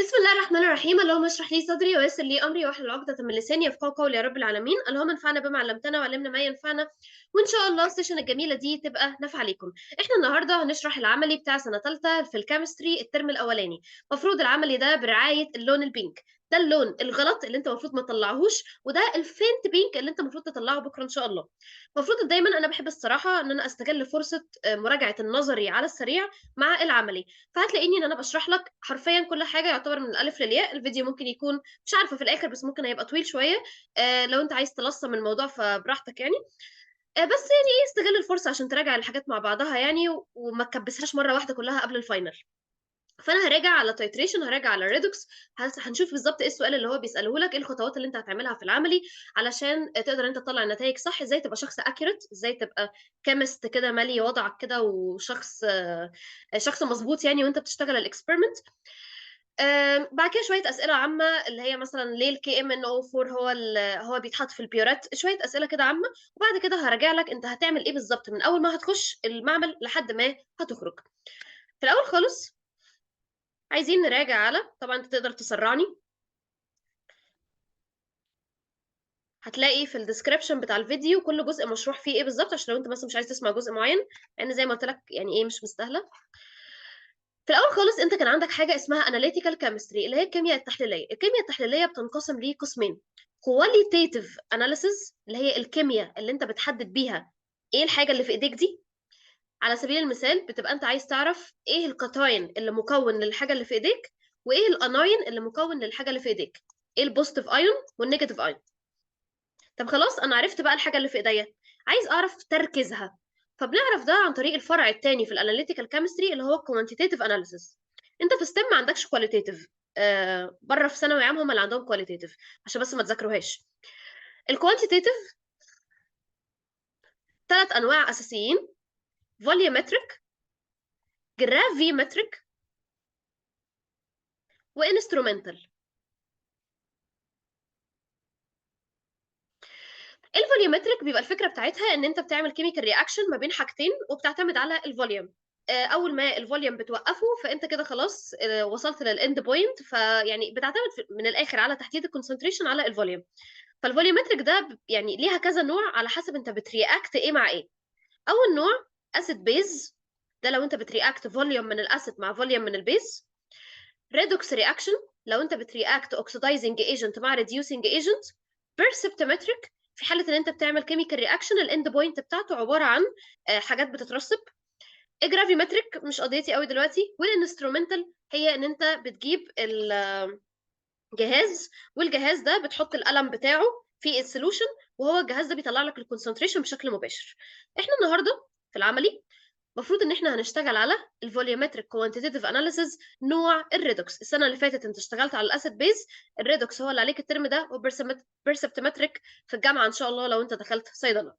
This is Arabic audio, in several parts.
بسم الله الرحمن الرحيم. اللهم اشرح لي صدري ويسر لي امري واحلل عقدة من لساني يفقهوا قولي يا رب العالمين. اللهم انفعنا بما علمتنا وعلمنا ما ينفعنا، وان شاء الله السيشن الجميله دي تبقى نافعه ليكم. احنا النهارده هنشرح العملي بتاع سنه ثالثه في الكيمستري الترم الاولاني. مفروض العملي ده برعايه اللون البينك، ده اللون الغلط اللي انت المفروض ما تطلعهوش، وده الفينت بينك اللي انت المفروض تطلعه بكره ان شاء الله. المفروض دايما انا بحب الصراحه ان انا استغل فرصه مراجعه النظري على السريع مع العملي. فهتلاقيني ان انا بشرح لك حرفيا كل حاجه يعتبر من الالف للياء. الفيديو ممكن يكون مش عارفه في الاخر، بس ممكن هيبقى طويل شويه. لو انت عايز تلصم الموضوع فبراحتك يعني. بس يعني ايه، استغل الفرصه عشان تراجع الحاجات مع بعضها يعني، وما تكبسهاش مره واحده كلها قبل الفاينل. فانا هراجع على تايتريشن، هراجع على ريدوكس. هنشوف بالظبط ايه السؤال اللي هو بيساله لك، ايه الخطوات اللي انت هتعملها في العملي علشان تقدر انت تطلع النتائج صح، ازاي تبقى شخص اكيوريت، ازاي تبقى كيمست كده مالي وضعك كده، وشخص شخص مظبوط يعني وانت بتشتغل الاكسبيرمنت. بعد كده شويه اسئله عامه، اللي هي مثلا ليه الكي ام ان او 4 هو بيتحط في البيورات، شويه اسئله كده عامه. وبعد كده هراجع لك انت هتعمل ايه بالظبط من اول ما هتخش المعمل لحد ما هتخرج. في الاول خالص عايزين نراجع على، طبعا انت تقدر تسرعني، هتلاقي في الديسكربشن بتاع الفيديو كل جزء مشروح فيه ايه بالظبط، عشان لو انت مثلا مش عايز تسمع جزء معين، لان زي ما قلت لك يعني ايه مش مستاهله. في الاول خالص انت كان عندك حاجه اسمها اناليتيكال كيمستري، اللي هي الكيمياء التحليليه. الكيمياء التحليليه بتنقسم لقسمين: كواليتيتيف اناليسيز، اللي هي الكيمياء اللي انت بتحدد بيها ايه الحاجه اللي في ايديك دي. على سبيل المثال بتبقى انت عايز تعرف ايه الكاتاين اللي مكون للحاجه اللي في ايديك، وايه الاناين اللي مكون للحاجه اللي في ايديك، ايه البوزيتيف ايون والنيجاتيف ايون. طب خلاص انا عرفت بقى الحاجه اللي في ايديا، عايز اعرف تركيزها. فبنعرف ده عن طريق الفرع الثاني في الاناليتيكال كيمستري اللي هو كوانتيتيف اناليسيس. انت في ستيم ما عندكش كواليتيف، بره في ثانوي عام هم اللي عندهم كواليتيف، عشان بس ما تذاكروهاش. الكوانتيتيف ثلاث انواع اساسيين: فوليومتريك، جرافيمتريك، وانسترومنتال. الفوليومتريك بيبقى الفكره بتاعتها ان انت بتعمل كيميكال رياكشن ما بين حاجتين وبتعتمد على الفوليوم. اول ما الفوليوم بتوقفه فانت كده خلاص وصلت للاند بوينت، فيعني بتعتمد من الاخر على تحديد الكونسنتريشن على الفوليوم. فالفوليومتريك ده يعني ليها كذا نوع على حسب انت بترياكت ايه مع ايه. اول نوع اسيد بيز، ده لو انت بترياكت فوليوم من الاسيد مع فوليوم من البيز. ريدوكس رياكشن، لو انت بترياكت اوكسيدايزنج ايجنت مع ريديوسنج ايجنت. بيرسبتمتريك، في حاله ان انت بتعمل كيميكال رياكشن الاند بوينت بتاعته عباره عن حاجات بتترسب. جرافيمتريك مش قضيتي قوي دلوقتي. والانسترومنتال هي ان انت بتجيب الجهاز، والجهاز ده بتحط القلم بتاعه في السولوشن، وهو الجهاز ده بيطلع لك الكونسنتريشن بشكل مباشر. احنا النهارده في العملي المفروض ان احنا هنشتغل على الفوليومتريك كوانتيتيف اناليسيز نوع الريدوكس. السنه اللي فاتت انت اشتغلت على الاسيد بيز، الريدوكس هو اللي عليك الترم ده، وبرسبتمتريك في الجامعه ان شاء الله لو انت دخلت صيدله.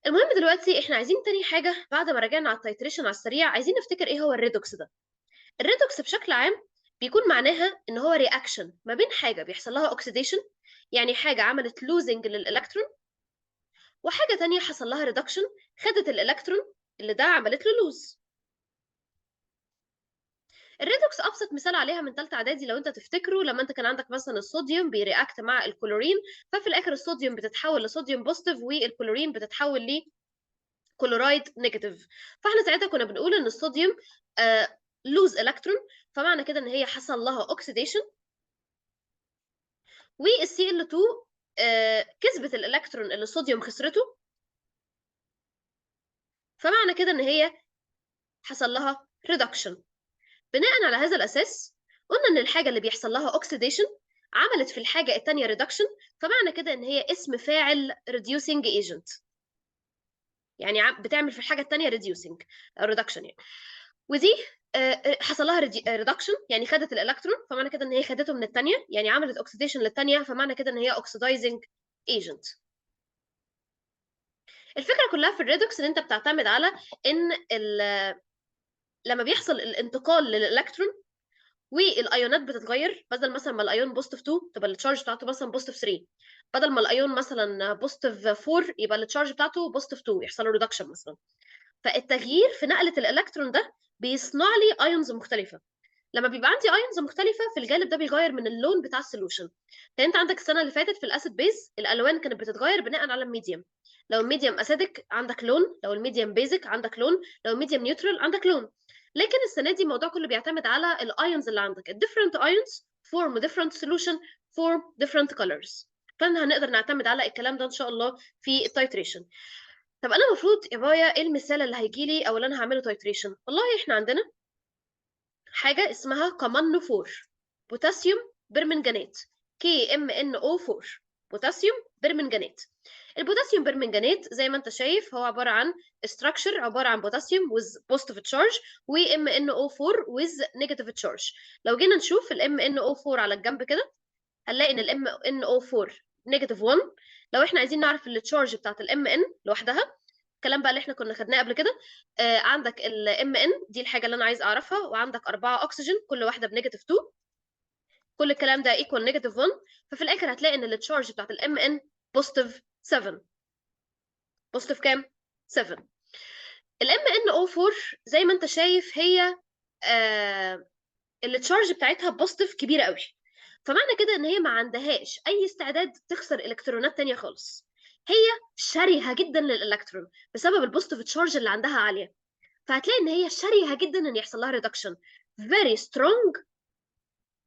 المهم دلوقتي احنا عايزين تاني حاجه بعد ما رجعنا على التايتريشن على السريع، عايزين نفتكر ايه هو الريدوكس ده. الريدوكس بشكل عام بيكون معناها ان هو رياكشن ما بين حاجه بيحصل لها اوكسيديشن، يعني حاجه عملت لوزنج للالكترون، وحاجه تانية حصل لها ريدكشن، خدت الالكترون اللي ده عملت له لوز. الريدوكس ابسط مثال عليها من ثالثه اعدادي لو انت تفتكروا، لما انت كان عندك مثلا الصوديوم بيرياكت مع الكلورين، ففي الاخر الصوديوم بتتحول لصوديوم بوزيتيف والكلورين بتتحول لكلورايد نيجاتيف. فاحنا ساعتها كنا بنقول ان الصوديوم لوز الكترون، فمعنى كده ان هي حصل لها اوكسيديشن. والسي ال 2 كسبت الالكترون اللي الصوديوم خسرته، فمعنى كده ان هي حصل لها ريدكشن. بناء على هذا الاساس قلنا ان الحاجه اللي بيحصل لها اوكسيديشن عملت في الحاجه الثانيه ريدكشن، فمعنى كده ان هي اسم فاعل reducing agent، يعني بتعمل في الحاجه الثانيه reducing reduction يعني. ودي حصل لها ريدكشن يعني خدت الالكترون، فمعنى كده ان هي خدته من الثانيه، يعني عملت اوكسيديشن للثانيه، فمعنى كده ان هي اوكسيدايزنج ايجنت. الفكره كلها في الريدوكس ان انت بتعتمد على ان لما بيحصل الانتقال للالكترون والايونات بتتغير، بدل مثلا ما الايون بوزيتيف 2 تبقى التشارج بتاعته مثلا بوزيتيف 3، بدل ما الايون مثلا بوزيتيف 4 يبقى التشارج بتاعته بوزيتيف 2، يحصل له ريدكشن مثلا. فالتغيير في نقله الالكترون ده بيصنع لي ايونز مختلفه. لما بيبقى عندي ايونز مختلفه في الجانب ده بيغير من اللون بتاع السولوشن. يعني انت عندك السنه اللي فاتت في الاسيد بيز الالوان كانت بتتغير بناء على الميديم. لو الميديم اسيدك عندك لون، لو الميديم بيزك عندك لون، لو الميديم نيوترال عندك لون. لكن السنه دي الموضوع كله بيعتمد على الايونز اللي عندك. الديفرنت ايونز form different solution form different colors. فاحنا هنقدر نعتمد على الكلام ده ان شاء الله في التايتريشن. طب انا المفروض يا بايا ايه المثال اللي هيجي لي او اللي انا هعمله تايتريشن؟ والله احنا عندنا حاجه اسمها كمانوفور، بوتاسيوم برمنجانات، KMNO4، بوتاسيوم برمنجانات. البوتاسيوم برمنجانات زي ما انت شايف هو عباره عن structure عباره عن بوتاسيوم with positive charge و MnO4 with negative charge. لو جينا نشوف ال MnO4 على الجنب كده هنلاقي ان ال MnO4 نيجاتيف 1. لو احنا عايزين نعرف التشارج بتاعت ال Mn لوحدها، الكلام بقى اللي احنا كنا خدناه قبل كده، عندك ال Mn دي الحاجه اللي انا عايز اعرفها، وعندك 4 اكسجين كل واحده بنيجاتيف 2، كل الكلام ده ايكوال نيجاتيف 1. ففي الاخر هتلاقي ان التشارج بتاعت ال Mn بوزيتيف 7. بوزيتيف كام؟ 7. ال MnO4 زي ما انت شايف هي التشارج بتاعتها بوزيتيف كبيره قوي. فمعنى كده ان هي ما عندهاش اي استعداد تخسر الكترونات تانية خالص. هي شرهه جدا للالكترون بسبب البوزيتيف تشارج اللي عندها عاليه. فهتلاقي ان هي شرهه جدا ان يحصل لها ريدكشن. very strong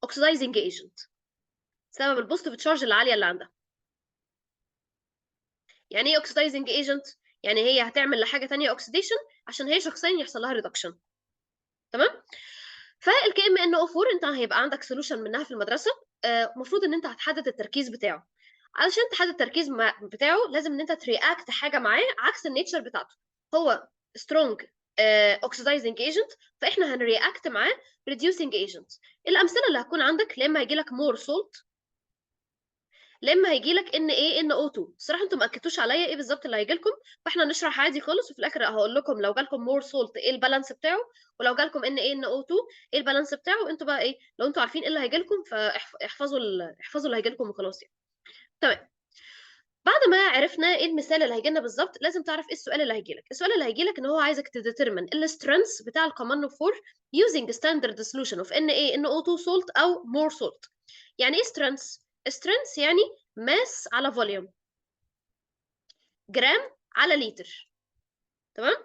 oxidizing agent بسبب البوزيتيف تشارج العاليه اللي عندها. يعني ايه oxidizing agent؟ يعني هي هتعمل لحاجه تانية اوكسيديشن عشان هي شخصيا يحصل لها ريدكشن. تمام؟ فالكي ام ان او 4 انت هيبقى عندك سولوشن منها في المدرسه. المفروض ان انت هتحدد التركيز بتاعه. علشان تحدد التركيز بتاعه لازم ان انت ترياكت حاجه معاه عكس النيتشر بتاعته. هو سترونج اوكسيدايزنج ايجنت، فاحنا هنرياكت معاه ريديوسنج ايجنت. الامثله اللي هتكون عندك لما هيجي لك مور سولت، لما هيجي لك NaNO2. الصراحه انتوا ما اكدتوش عليا ايه بالظبط اللي هيجي لكم، فاحنا نشرح عادي خالص وفي الاخر هقول لكم لو جالكم مور سولت ايه البالانس بتاعه، ولو جالكم NaNO2 ايه البالانس بتاعه. انتوا بقى ايه لو انتوا عارفين ايه اللي هيجي لكم فاحفظوا احفظوا اللي هيجي لكم وخلاص يعني. تمام. بعد ما عرفنا ايه المثال اللي هيجي لنا بالظبط لازم تعرف ايه السؤال اللي هيجي لك. السؤال اللي هيجي لك ان هو عايزك تديترمن السترينث بتاع الكومانوفور using standard solution of NaNO2 salt او more salt. يعني ايه strength؟ strength يعني ماس على فوليوم، جرام على لتر. تمام؟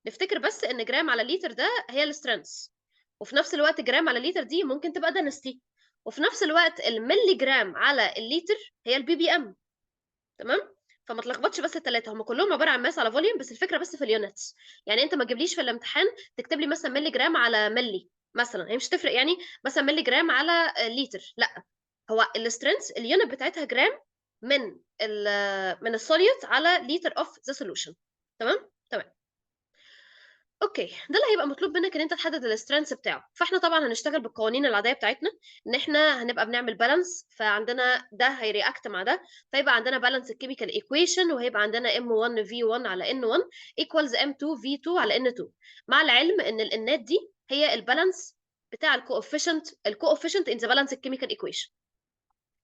نفتكر بس ان جرام على لتر ده هي السترينث، وفي نفس الوقت جرام على لتر دي ممكن تبقى دنستي، وفي نفس الوقت الملي جرام على الليتر هي الPPM. تمام؟ فما تلخبطش بس الثلاثه، هم كلهم عباره عن ماس على فوليوم، بس الفكره بس في اليونتس. يعني انت ما تجيبليش في الامتحان تكتب لي مثلا ملي جرام على ملي مثلا، هي مش تفرق يعني مثلا ملي جرام على لتر، لا. هو السترينث اليونت بتاعتها جرام من من السوليوت على لتر اوف ذا سوليوشن. تمام؟ تمام. اوكي، ده اللي هيبقى مطلوب منك ان انت تحدد السترينث بتاعه. فاحنا طبعا هنشتغل بالقوانين العاديه بتاعتنا، ان احنا هنبقى بنعمل بالانس، فعندنا ده هيرياكت مع ده، فيبقى عندنا بالانس الكيميكال ايكويشن، وهيبقى عندنا M1V1 على N1 equals M2V2 على N2. مع العلم ان الانات دي هي البالانس بتاع الكوفيشنت ان ذا بالانس الكيميكال ايكويشن،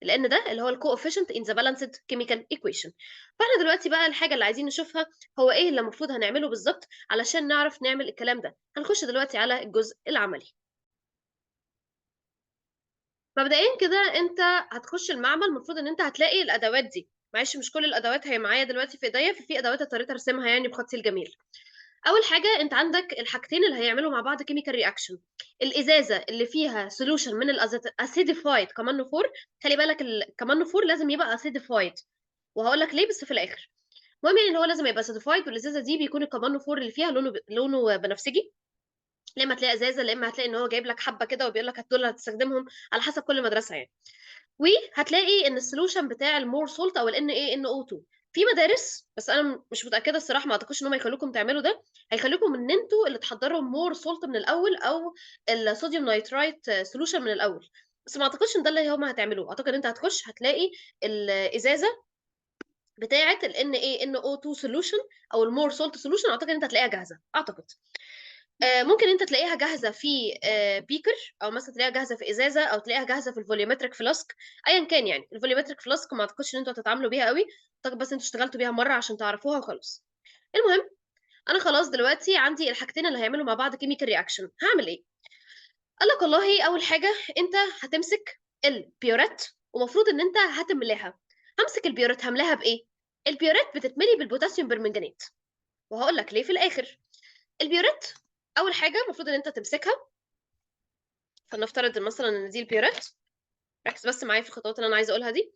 لان ده اللي هو الكوفيشنت ان ذا بالانسد كيميكال ايكويشن. فاحنا دلوقتي بقى الحاجه اللي عايزين نشوفها هو ايه اللي المفروض هنعمله بالظبط علشان نعرف نعمل الكلام ده. هنخش دلوقتي على الجزء العملي. مبدئيا كده انت هتخش المعمل، المفروض ان انت هتلاقي الادوات دي. معلش مش كل الادوات هي معايا دلوقتي في ايديا، ففي ادوات اضطريت ارسمها يعني بخطي الجميل. اول حاجه انت عندك الحاجتين اللي هيعملوا مع بعض كيميكال رياكشن. الازازه اللي فيها سولوشن من الاسيديفايد كمانوفور. خلي بالك الكمانوفور لازم يبقى اسيديفايد، وهقول لك ليه بس في الاخر. المهم يعني ان هو لازم يبقى اسيديفايد، والازازه دي بيكون الكمانوفور اللي فيها لونه بنفسجي. يا اما هتلاقي ازازه، يا اما هتلاقي ان هو جايب لك حبه كده وبيقول لك دول هتستخدمهم على حسب كل مدرسه يعني. وهتلاقي ان السولوشن بتاع المور سولت او ال NaNO2 في مدارس، بس انا مش متاكده الصراحه، ما اعتقدش ان هم يخلوكم تعملوا ده. هيخليكم ان انتوا اللي تحضروا مور سولت من الاول، او الصوديوم نايترايت سولوشن من الاول. بس ما اعتقدش ان ده اللي هم هتعملوه. اعتقد انت هتخش هتلاقي الازازه بتاعه ال NaNO2 solution او المور سولت سولوشن، اعتقد انت هتلاقيها جاهزه اعتقد. ممكن انت تلاقيها جاهزه في بيكر، او مثلا تلاقيها جاهزه في ازازه، او تلاقيها جاهزه في الفوليومتريك فلاسك. ايا كان يعني الفوليومتريك فلاسك ما اعتقدش ان انتوا هتتعاملوا بيها قوي، اعتقد بس انتوا اشتغلتوا بيها مره عشان تعرفوها وخلاص. المهم انا خلاص دلوقتي عندي الحاجتين اللي هيعملوا مع بعض كيميكال رياكشن. هعمل ايه؟ قال لك والله أول حاجة أنت هتمسك البيورات ومفروض إن أنت هتملاها. هامسك البيورات هاملاها بإيه؟ البيورات بتتملي بالبوتاسيوم برمنجانات، وهاقول لك ليه في الآخر. البيورات أول حاجة المفروض إن أنت تمسكها، فلنفترض مثلًا إن دي البيورات، ركز بس معايا في الخطوات اللي أنا عايزة أقولها دي.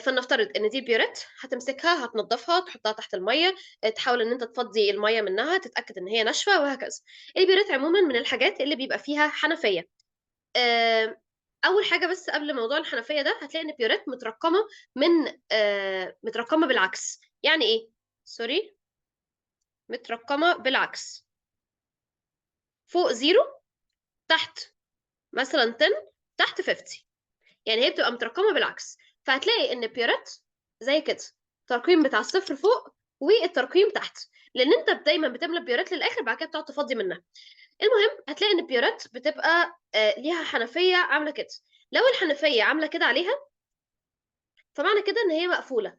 فلنفترض إن دي البيورات، هتمسكها هتنضفها تحطها تحت المَيّة، تحاول إن أنت تفضّي المَيّة منها، تتأكد إن هي ناشفة وهكذا. البيورات عمومًا من الحاجات اللي بيبقى فيها حنفية. آآ أول حاجة بس قبل موضوع الحنفية ده، هتلاقي إن البيورات متركّمة من متركّمة بالعكس. يعني إيه؟ sorry، متركّمة بالعكس. فوق 0، تحت مثلًا 10، تحت 50. يعني هي بتبقى متركّمة بالعكس. فهتلاقي إن البيورات زي كده، الترقيم بتاع الصفر فوق والترقيم تحت، لإن أنت دايمًا بتملى البيورات للآخر بعد كده بتقعد تفضّي منها. المهم هتلاقي إن البيورات بتبقى ليها حنفية عاملة كده. لو الحنفية عاملة كده عليها، فمعنى كده إن هي مقفولة.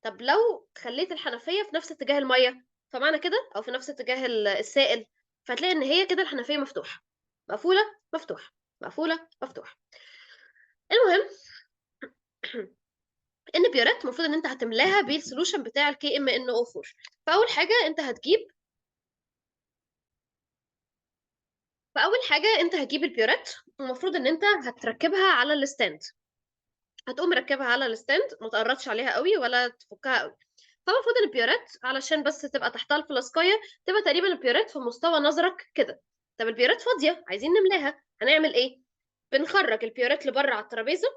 طب لو خلّيت الحنفية في نفس اتجاه المَيّة، فمعنى كده أو في نفس اتجاه السائل، فهتلاقي إن هي كده الحنفية مفتوحة. مقفولة، مفتوحة، مقفولة، مفتوحة. المهم إن البيورات المفروض إن أنت هتملاها بالsolution بتاع الKMnO4. فأول حاجة أنت هتجيب فأول حاجة أنت هتجيب البيورات، والمفروض إن أنت هتركّبها على الstand. هتقوم مركّبها على الstand، ما تقرّطش عليها أوي ولا تفُكّها أوي. فالمفروض إن البيورات علشان بس تبقى تحتها الفلاسكاية، تبقى تقريبًا البيورات في مستوى نظرك كده. طَب البيورات فاضية، عايزين نملاها، هنعمل إيه؟ بنخرّج البيورات لبرّه على الترابيزة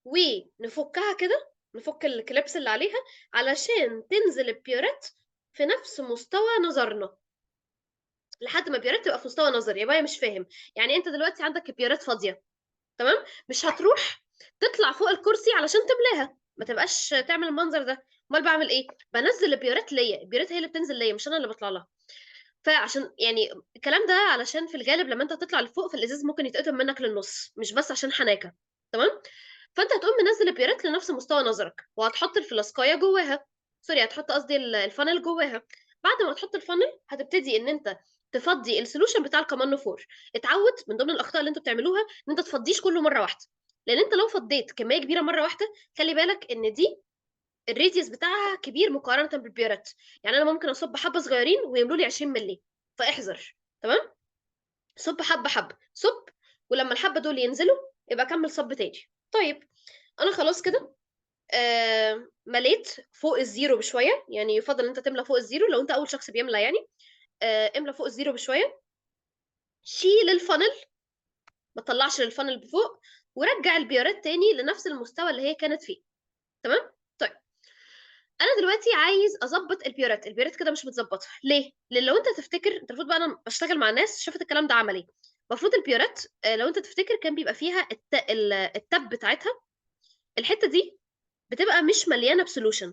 ونفُكّها كده، نفُك الclips اللي عليها علشان تنزل البيورات في نفس مستوى نظرنا، لحد ما البيورات تبقى في مستوى نظري. يبقى مش فاهم، يعني أنت دلوقتي عندك البيورات فاضية، تمام، مش هتروح تطلع فوق الكرسي علشان تملاها، ما تبقاش تعمل المنظر ده. أُمّال باعمل إيه؟ بانزّل البيورات ليّا، البيورات هي اللي بتنزل ليّا مش أنا اللي باطلع لها. فعشان يعني الكلام ده علشان في الغالب لمّا أنت هتطلع لفوق فالإزاز ممكن يتقطم منّك للنُص، مش بس عشان حناكة، تمام؟ فأنت هتقوم منزّل البيورات لنفس مستوى نظرك، وهتحط الفلاسكاية جواها، سوري هتحط قصدي الفانل جواها. بعد ما تحط الفانل هتبتدي إن أنت تفضّي الsolution بتاع الكمانو 4. اتعوّد من ضمن الأخطاء اللي أنتم بتعملوها إن أنت تفضّيش كلّه مرّة واحدة، لإن أنت لو فضّيت كمية كبيرة مرّة واحدة، خلّي بالك إن دي الradius بتاعها كبير مقارنةً بالبيورات. يعني أنا ممكن أصُب حبّة صغيّرين ويملوا لي 20 مِلّي، فاحذر، تمام؟ صُب حبّة، حبّة، صُب، ولمّا الحبّة دول ينزلوا ابقى كمّل صَب تاني. طيب أنا خلاص كده مليت فوق الزيرو بشوية، يعني يُفضّل إن أنت تملى فوق الزيرو لو أنت أول شخص بيملى يعني. املى فوق الزيرو بشوية، شيل الفانل، ما تطلّعش الفانل بفوق، ورجّع البيارات تاني لنفس المستوى اللي هي كانت فيه، تمام؟ طيب، أنا دلوقتي عايز أضبّط البيارات. البيارات كده مش متضبّطة، ليه؟ لإن لو أنت تفتكر أنت المفروض بقى أنا باشتغل مع ناس شافت الكلام ده عملي. المفروض البيارات لو أنت تفتكر كان بيبقى فيها التَّب بتاعتها، الحتّة دي بتبقى مش مليانة بsolution.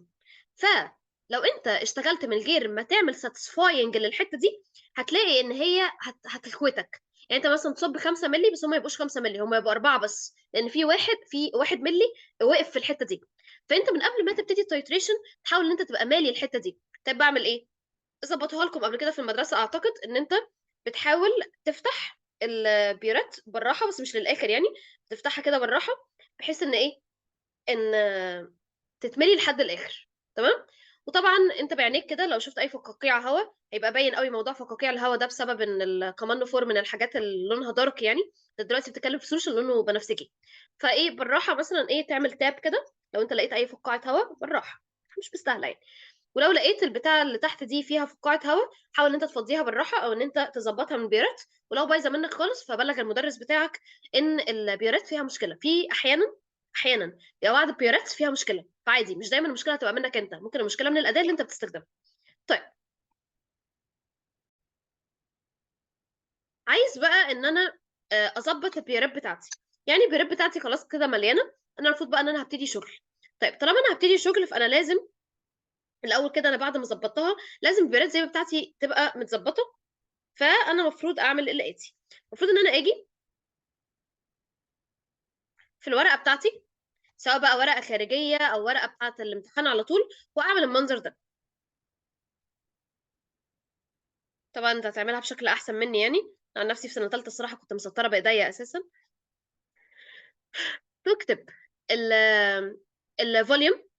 فلو أنت اشتغلت من غير ما تعمل satisfying للحتّة دي، هتلاقي إن هي هتخوتك. يعني أنت مثلًا تصُب 5 مِلّي بس هُم ما يبقوش 5 مِلّي، هُم يبقوا 4 بس، لإن في 1 مِلّي وقف في الحتّة دي. فأنت من قبل ما تبتدي الtitration تحاول إن أنت تبقى مالي الحتّة دي. طيب باعمل إيه؟ ضبّطوها لكم قبل كده في المدرسة أعتقد، إن أنت بتحاول تفتح البيرات بالراحة بس مش للآخر يعني، بتفتحها كده بالراحة بحيث إن إيه، إن تتملي لحد الآخر، تمام. وطبعًا أنت بعينيك كده لو شُفت أي فقاقيع هوا، هيبقى باين أوي موضوع فقاقيع الهوا ده بسبب إن الكمانو 4 من الحاجات اللي لونها dark يعني. أنت دلوقتي بتتكلم في solution لونه بنفسجي. فإيه بالراحة مثلًا إيه تعمل tap كده، لو أنت لقيت أي فقاعة هوا بالراحة، مش مستاهلة يعني. ولو لقيت البتاعة اللي تحت دي فيها فقاعة هوا، حاول إن أنت تفضّيها بالراحة أو إن أنت تضبّطها من البيرات. ولو بايظة منّك خالص فبلّغ المُدرِّس بتاعك إن البيرات فيها مشكلة. في أحيانًا بيبقى بعض البيرات فيها مشكلة، فعادي مش دايمًا المشكلة هتبقى منّك أنت، ممكن المشكلة من الأداة اللي أنت بتستخدمها. طيب، عايز بقى إن أنا أضبّط البيارات بتاعتي. يعني البيارات بتاعتي خلاص كده مليانة، أنا المفروض بقى إن أنا هابتدي شُغل. طيب طالما أنا هابتدي شُغل فأنا لازم الأول كده أنا بعد ما ضبّطتها، لازم البيارات زي ما بتاعتي تبقى متضبّطة. فأنا المفروض أعمل الآتي، المفروض إن أنا آجي في الورقة بتاعتي، سواء بقى ورقة خارجية أو ورقة بتاعة الامتحان على طول، وأعمل المنظر ده. طبعًا أنت هتعملها بشكل أحسن منّي يعني، عن نفسي في سنه ثالثه الصراحه كنت مسطره بايديا اساسا. تكتب الفوليوم،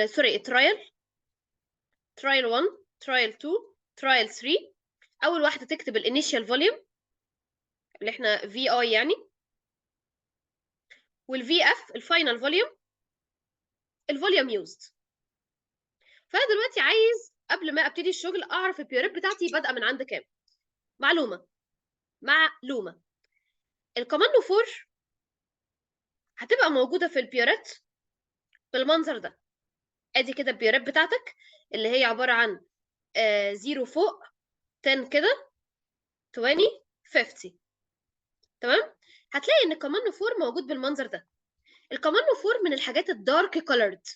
سوري، ترايل 1، ترايل 2، ترايل 3. اول واحده تكتب الانيشال فوليوم اللي احنا في اي يعني، والفي اف الفاينل فوليوم، الفوليوم يوزد. فانا دلوقتي عايز قبل ما ابتدي الشغل اعرف البيوريت بتاعتي بادئه من عند كام. معلومه الكوماندو 4 هتبقى موجوده في البيوريت بالمنظر ده. ادي كده البيوريت بتاعتك اللي هي عباره عن 0 فوق، 10 كده، 20، 50. تمام. هتلاقي ان الكوماندو 4 موجود بالمنظر ده. الكوماندو 4 من الحاجات الدارك كولرد،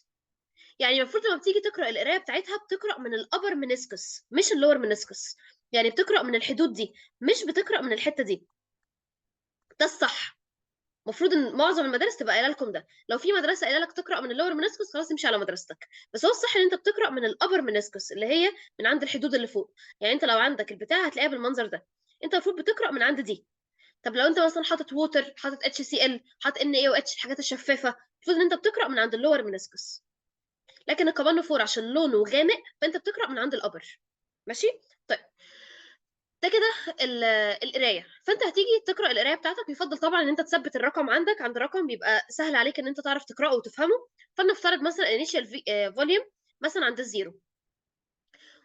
يعني المفروض لما بتيجي تقرا القرايه بتاعتها بتقرا من الابر منسكس مش اللور منسكس، يعني بتقرا من الحدود دي مش بتقرا من الحته دي. ده الصح. المفروض ان معظم المدارس تبقى قايله لكم ده. لو في مدرسه قايله لك تقرا من اللور منسكس خلاص امشي على مدرستك، بس هو الصح ان انت بتقرا من الابر منسكس اللي هي من عند الحدود اللي فوق. يعني انت لو عندك البتاع هتلاقيها بالمنظر ده، انت المفروض بتقرا من عند دي. طب لو انت مثلا حاطط ووتر، حاطط اتش سي ال، حاطط ان اي او اتش، الحاجات الشفافه، المفروض ان انت بتقرا من عند اللور منسكس. لكن الكابانو فور عشان لونه غامق فانت بتقرا من عند الابر. ماشي. طيب ده كده القرايه. فانت هتيجي تقرا القرايه بتاعتك، يفضل طبعا ان انت تثبت الرقم عندك عند رقم بيبقى سهل عليك ان انت تعرف تقراه وتفهمه. فلنفترض مثلا انيشال فوليوم مثلا عند الزيرو.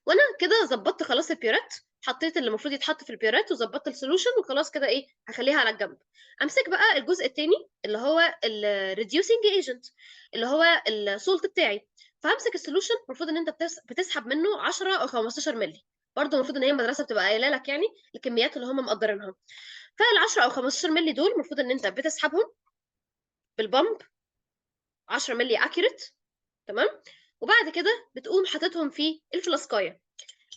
وانا كده ظبطت خلاص البيورات، حطيت اللي المفروض يتحط في البيورات وظبطت السولوشن وخلاص كده ايه هخليها على الجنب. امسك بقى الجزء الثاني اللي هو الريديوسنج ايجنت اللي هو السولت بتاعي. فهمسك السولوشن، المفروض ان انت بتسحب منه 10 او 15 مللي. برضه المفروض ان هي المدرسه بتبقى قايله لك يعني الكميات اللي هم مقدرينها. فال 10 او 15 مللي دول المفروض ان انت بتسحبهم بالبامب 10 مللي اكيوريت. تمام. وبعد كده بتقوم حاططهم في الفلاسكايه.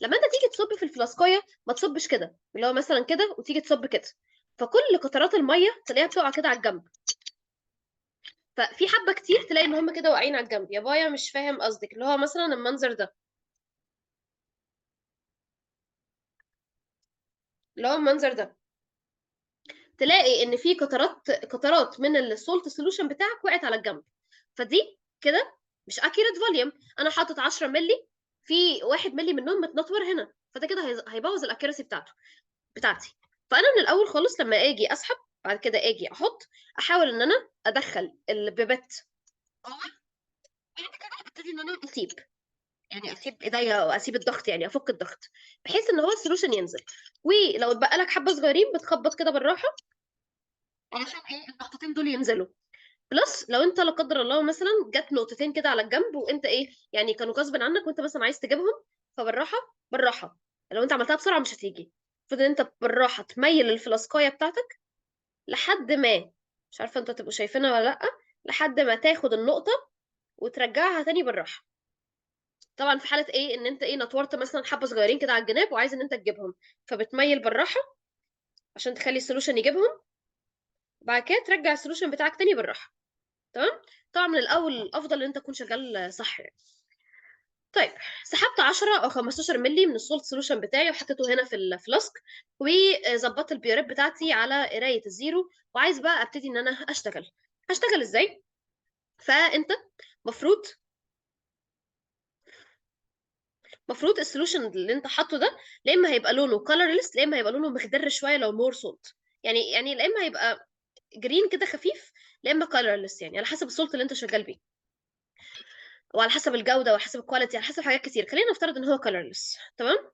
لما انت تيجي تصب في الفلاسكايه ما تصبش كده اللي هو مثلا كده وتيجي تصب كده، فكل قطرات الميه تلاقيها بتقع كده على الجنب. ففي حبه كتير تلاقي ان هم كده واقعين على الجنب. يا بايا مش فاهم قصدك. اللي هو مثلا المنظر ده، اللي هو المنظر ده تلاقي ان في قطرات من السولت سولوشن بتاعك وقعت على الجنب. فدي كده مش اكيوريت فوليوم. انا حاطط 10 مللي، في 1 مللي منهم متنطور هنا، فده كده هيبوظ الاكيرسي بتاعتي. فانا من الاول خالص لما اجي اسحب بعد كده اجي احط، احاول ان انا ادخل البيبت جوه. بعد كده ابتدي ان انا اسيب، يعني اسيب ايديا واسيب الضغط، يعني افك الضغط بحيث ان هو السولوشن ينزل. ولو اتبقى لك حبه صغيرين بتخبط كده بالراحه علشان ايه النقطتين دول ينزلوا. بلس لو انت لا قدر الله مثلا جت نقطتين كده على الجنب وانت ايه يعني كانوا غصب عنك وانت مثلا عايز تجيبهم، فبالراحه بالراحه. لو انت عملتها بسرعه مش هتيجي. المفروض ان انت بالراحه تميل الفلاسكايه بتاعتك لحد ما، مش عارفه انتوا هتبقوا شايفينها ولا لا، لحد ما تاخد النقطه وترجعها تاني بالراحه. طبعا في حاله ايه ان انت ايه نطورت مثلا حبه صغيرين كده على الجناب وعايز ان انت تجيبهم، فبتميل بالراحه عشان تخلي السولوشن يجيبهم، وبعد كده ترجع السولوشن بتاعك تاني بالراحه. تمام. طبعا من الاول الافضل ان انت تكون شغال صح يعني. طيب سحبت 10 او 15 مللي من السولت سولوشن بتاعي وحطيته هنا في الفلاسك، وظبطت البيوريت بتاعتي على قرايه الزيرو، وعايز بقى ابتدي ان انا هشتغل ازاي. فانت مفروض السولوشن اللي انت حاطه ده لا اما هيبقى لونه كولرلس لا اما هيبقى لونه مخضر شويه لو مور سولت. يعني لا اما هيبقى جرين كده خفيف لا اما كولرلس، يعني على حسب السولت اللي انت شغال بيه وعلى حسب الجوده وعلى حسب الكواليتي على حسب حاجات كتير. خلينا نفترض ان هو كولرلس. تمام.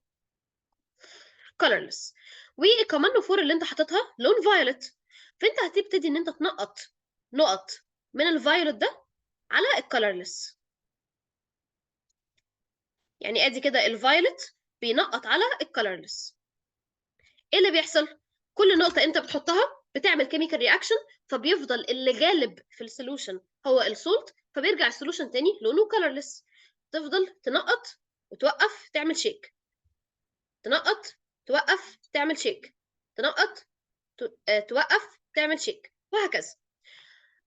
كولرلس. والكمان فور اللي انت حاططها لون فايولت، فانت هتبتدي ان انت تنقط نقط من الفايولت ده على الكولرلس. يعني ادي كده الفايولت بينقط على الكولرلس. ايه اللي بيحصل؟ كل نقطه انت بتحطها بتعمل كيميكال رياكشن، فبيفضل اللي غالب في السولوشن هو السولت، فبيرجع السولوشن تاني لونه كولرلس. تفضل تنقط وتوقف تعمل شيك، تنقط توقف تعمل شيك، تنقط توقف تعمل شيك، وهكذا.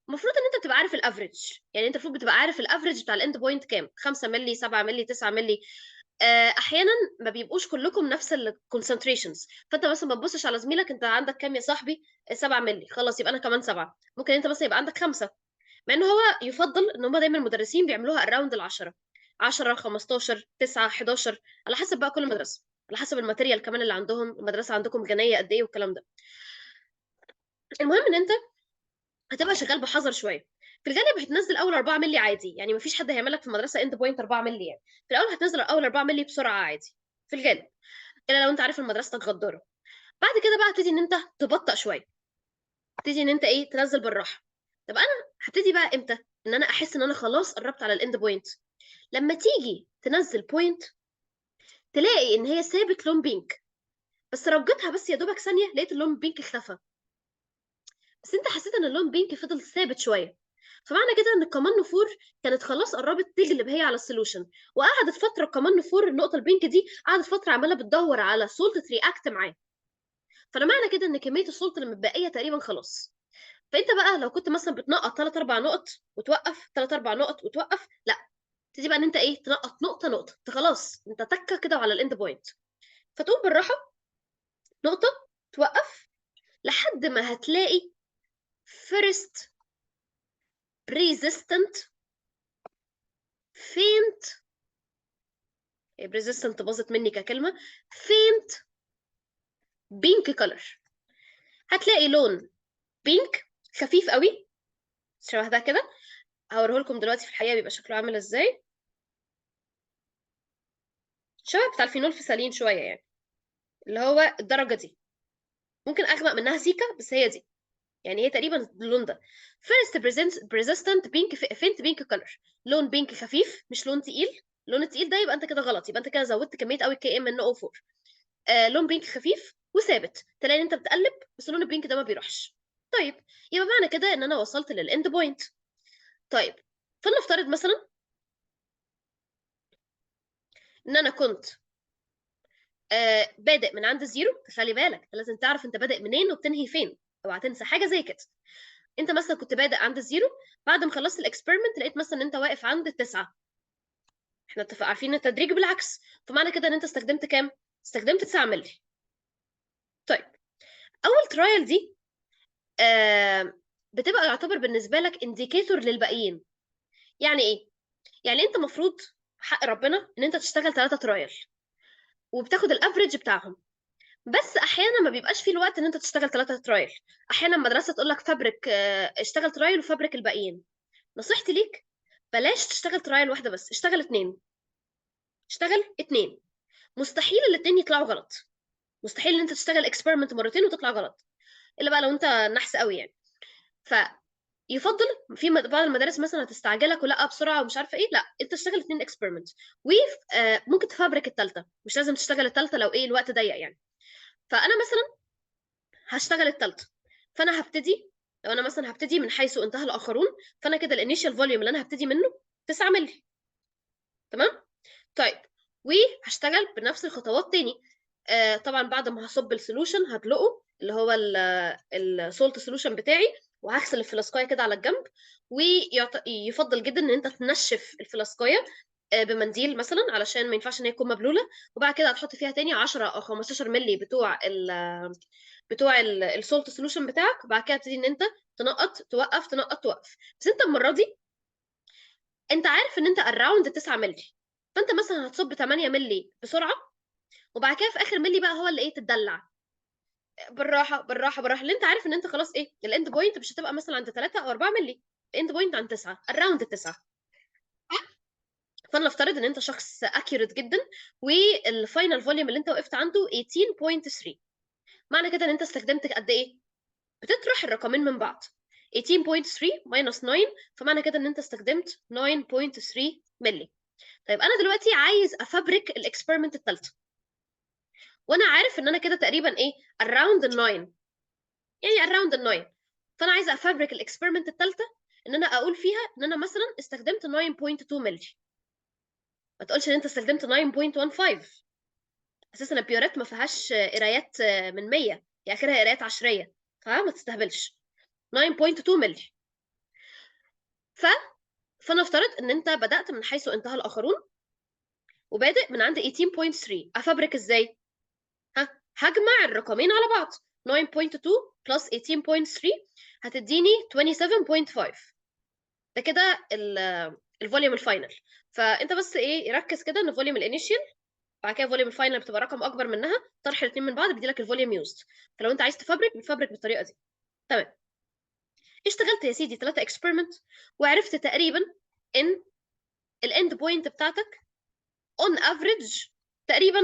المفروض ان انت تبقى عارف الافريج، يعني انت المفروض بتبقى عارف الافريج بتاع الاند بوينت كام، 5 مللي، 7 مللي، 9 مللي. احيانا ما بيبقوش كلكم نفس الكونسنتريشنز، فانت مثلا ما تبصش على زميلك انت عندك كام يا صاحبي، 7 مللي، خلاص يبقى انا كمان 7. ممكن انت مثلا يبقى عندك 5، مع ان هو يفضل ان هم دايما المدرسين بيعملوها اراوند ال 10، 10 15 9 11، على حسب بقى كل مدرسه، على حسب الماتيريال كمان اللي عندهم، المدرسه عندكم جنيه قد ايه والكلام ده. المهم ان انت هتبقى شغال بحذر شويه. في الغالب هتنزل اول 4 مللي عادي، يعني مفيش حد هيعمل لك في المدرسه اند بوينت 4 مللي يعني. في الاول هتنزل اول 4 مللي بسرعه عادي في الغالب، الا لو انت عارف ان مدرستك غداره. بعد كده بقى هتبتدي ان انت تبطأ شويه، تبتدي ان انت ايه تنزل بالراحه. طب انا هبتدي بقى امتى ان انا احس ان انا خلاص قربت على الاند بوينت؟ لما تيجي تنزل بوينت تلاقي ان هي سابت لون بينك، بس رجتها بس يا دوبك ثانيه لقيت اللون بينك اختفى، بس انت حسيت ان اللون بينك فضل ثابت شويه. فمعنى كده ان الكمان نفور كانت خلاص قربت تجلب هي على السولوشن، وقعدت فتره كمان نفور النقطه البينك دي قعدت فتره عماله بتدور على سولت رياكت معاه. فانا معنى كده ان كميه السولت اللي متبقيه تقريبا خلاص. فانت بقى لو كنت مثلا بتنقط 3 4 نقط وتوقف، 3 4 نقط وتوقف، لا، تيجي بقى ان انت ايه تنقط نقطه نقطه، انت خلاص انت تكه كده على الاند بوينت. فتقوم بالراحه نقطه، توقف لحد ما هتلاقي first resistant faint. resistant باظت مني ككلمه. faint pink color. هتلاقي لون بينك خفيف قوي شبه ده كده. هوريه لكم دلوقتي في الحقيقه بيبقى شكله عامل ازاي. شبه بتاع الفينول فيسالين شويه يعني، اللي هو الدرجه دي، ممكن اغمق منها سيكا بس هي دي، يعني هي تقريبا اللون ده. فيرست بريزيستنت بينك فينت بينك كلر، لون بينك خفيف مش لون تقيل. اللون التقيل ده يبقى انت كده غلط، يبقى انت كده زودت كميه قوي كي ام من او 4. لون بينك خفيف وثابت، تلاقي ان انت بتقلب بس لون البينك ده ما بيروحش. طيب، يبقى معنى كده ان انا وصلت للاند بوينت. طيب، فلنفترض مثلا ان انا كنت بادئ من عند الزيرو. خلي بالك لازم تعرف انت بادئ منين وبتنهي فين، اوعى تنسى حاجه زي كده. انت مثلا كنت بادئ عند الزيرو، بعد ما خلصت الاكسبيرمنت لقيت مثلا ان انت واقف عند التسعه. احنا عارفين التدريج بالعكس، فمعنى كده ان انت استخدمت كام؟ استخدمت 9 مللي. طيب، اول ترايل دي بتبقى يعتبر بالنسبه لك انديكيتور للباقيين. يعني ايه؟ يعني انت المفروض حق ربنا ان انت تشتغل 3 ترايل وبتاخد الافريج بتاعهم، بس احيانا ما بيبقاش في الوقت ان انت تشتغل 3 ترايل. احيانا المدرسه تقول لك فابريك، اشتغل ترايل وفابريك الباقيين. نصيحتي ليك بلاش تشتغل ترايل واحده بس، اشتغل 2. اشتغل 2. مستحيل الاثنين يطلعوا غلط، مستحيل ان انت تشتغل اكسبيرمنت مرتين وتطلع غلط، الا بقى لو انت نحس قوي يعني. فيفضل في بعض المدارس مثلا هتستعجلك ولا بسرعه ومش عارفه ايه، لا انت اشتغل 2 اكسبيرمنت، وممكن تفبرك الثالثه، مش لازم تشتغل الثالثه لو ايه الوقت ضيق يعني. فانا مثلا هشتغل الثالثه، فانا هبتدي، لو انا مثلا هبتدي من حيث انتهى الاخرون، فانا كده الانيشال فوليوم اللي انا هبتدي منه 9 مللي. تمام. طيب، وهشتغل بنفس الخطوات تاني. طبعا بعد ما هصب السولوشن هدلقه اللي هو السولت سولوشن بتاعي، وهغسل الفلاسكايه كده على الجنب. ويفضل جدا ان انت تنشف الفلاسكايه بمنديل مثلا، علشان ما ينفعش ان هي تكون مبلوله. وبعد كده هتحط فيها تاني 10 او 15 مللي بتوع السولت سولوشن بتاعك. وبعد كده تبتدي ان انت تنقط توقف تنقط توقف. بس انت المره دي انت عارف ان انت اراوند 9 مللي، فانت مثلا هتصب 8 مللي بسرعه، وبعد كده في اخر مللي بقى هو اللي ايه تدلع بالراحه بالراحه بالراحه، اللي انت عارف ان انت خلاص ايه الاند بوينت مش هتبقى مثلا عند 3 او 4 مللي، الاند بوينت عند 9 اراوند 9. فلنفترض ان انت شخص اكيوريت جدا، والفاينل فوليوم اللي انت وقفت عنده 18.3. معنى كده ان انت استخدمت قد ايه؟ بتطرح الرقمين من بعض، 18.3 minus 9، فمعنى كده ان انت استخدمت 9.3 مللي. طيب انا دلوقتي عايز افبرك الاكسبيرمنت الثالثه، وانا عارف ان انا كده تقريبا ايه around 9، يعني around 9. فانا عايزه افبرك الاكسبيرمنت الثالثه، ان انا اقول فيها ان انا مثلا استخدمت 9.2 مللي. ما تقولش ان انت استخدمت 9.15، اساسا البيورات ما فيهاش قرايات من 100، هي اخرها قرايات عشريه، فما تستهبلش. 9.2 مللي. ف فنفترض ان انت بدات من حيث انتهى الاخرون، وبادئ من عند 18.3. افبرك ازاي؟ هجمع الرقمين على بعض. 9.2 بلس 18.3 هتديني 27.5. ده كده الفوليوم الفاينل. فانت بس ايه، ركز كده ان فوليوم الانيشال بعد كده فوليوم الفاينل بتبقى رقم اكبر منها، طرح الاثنين من بعض بيدي لك الفوليوم يوزد. فلو انت عايز تفبرك بتفبرك بالطريقه دي. تمام. اشتغلت يا سيدي 3 اكسبيرمنت وعرفت تقريبا ان الاند بوينت بتاعتك اون افريج تقريبا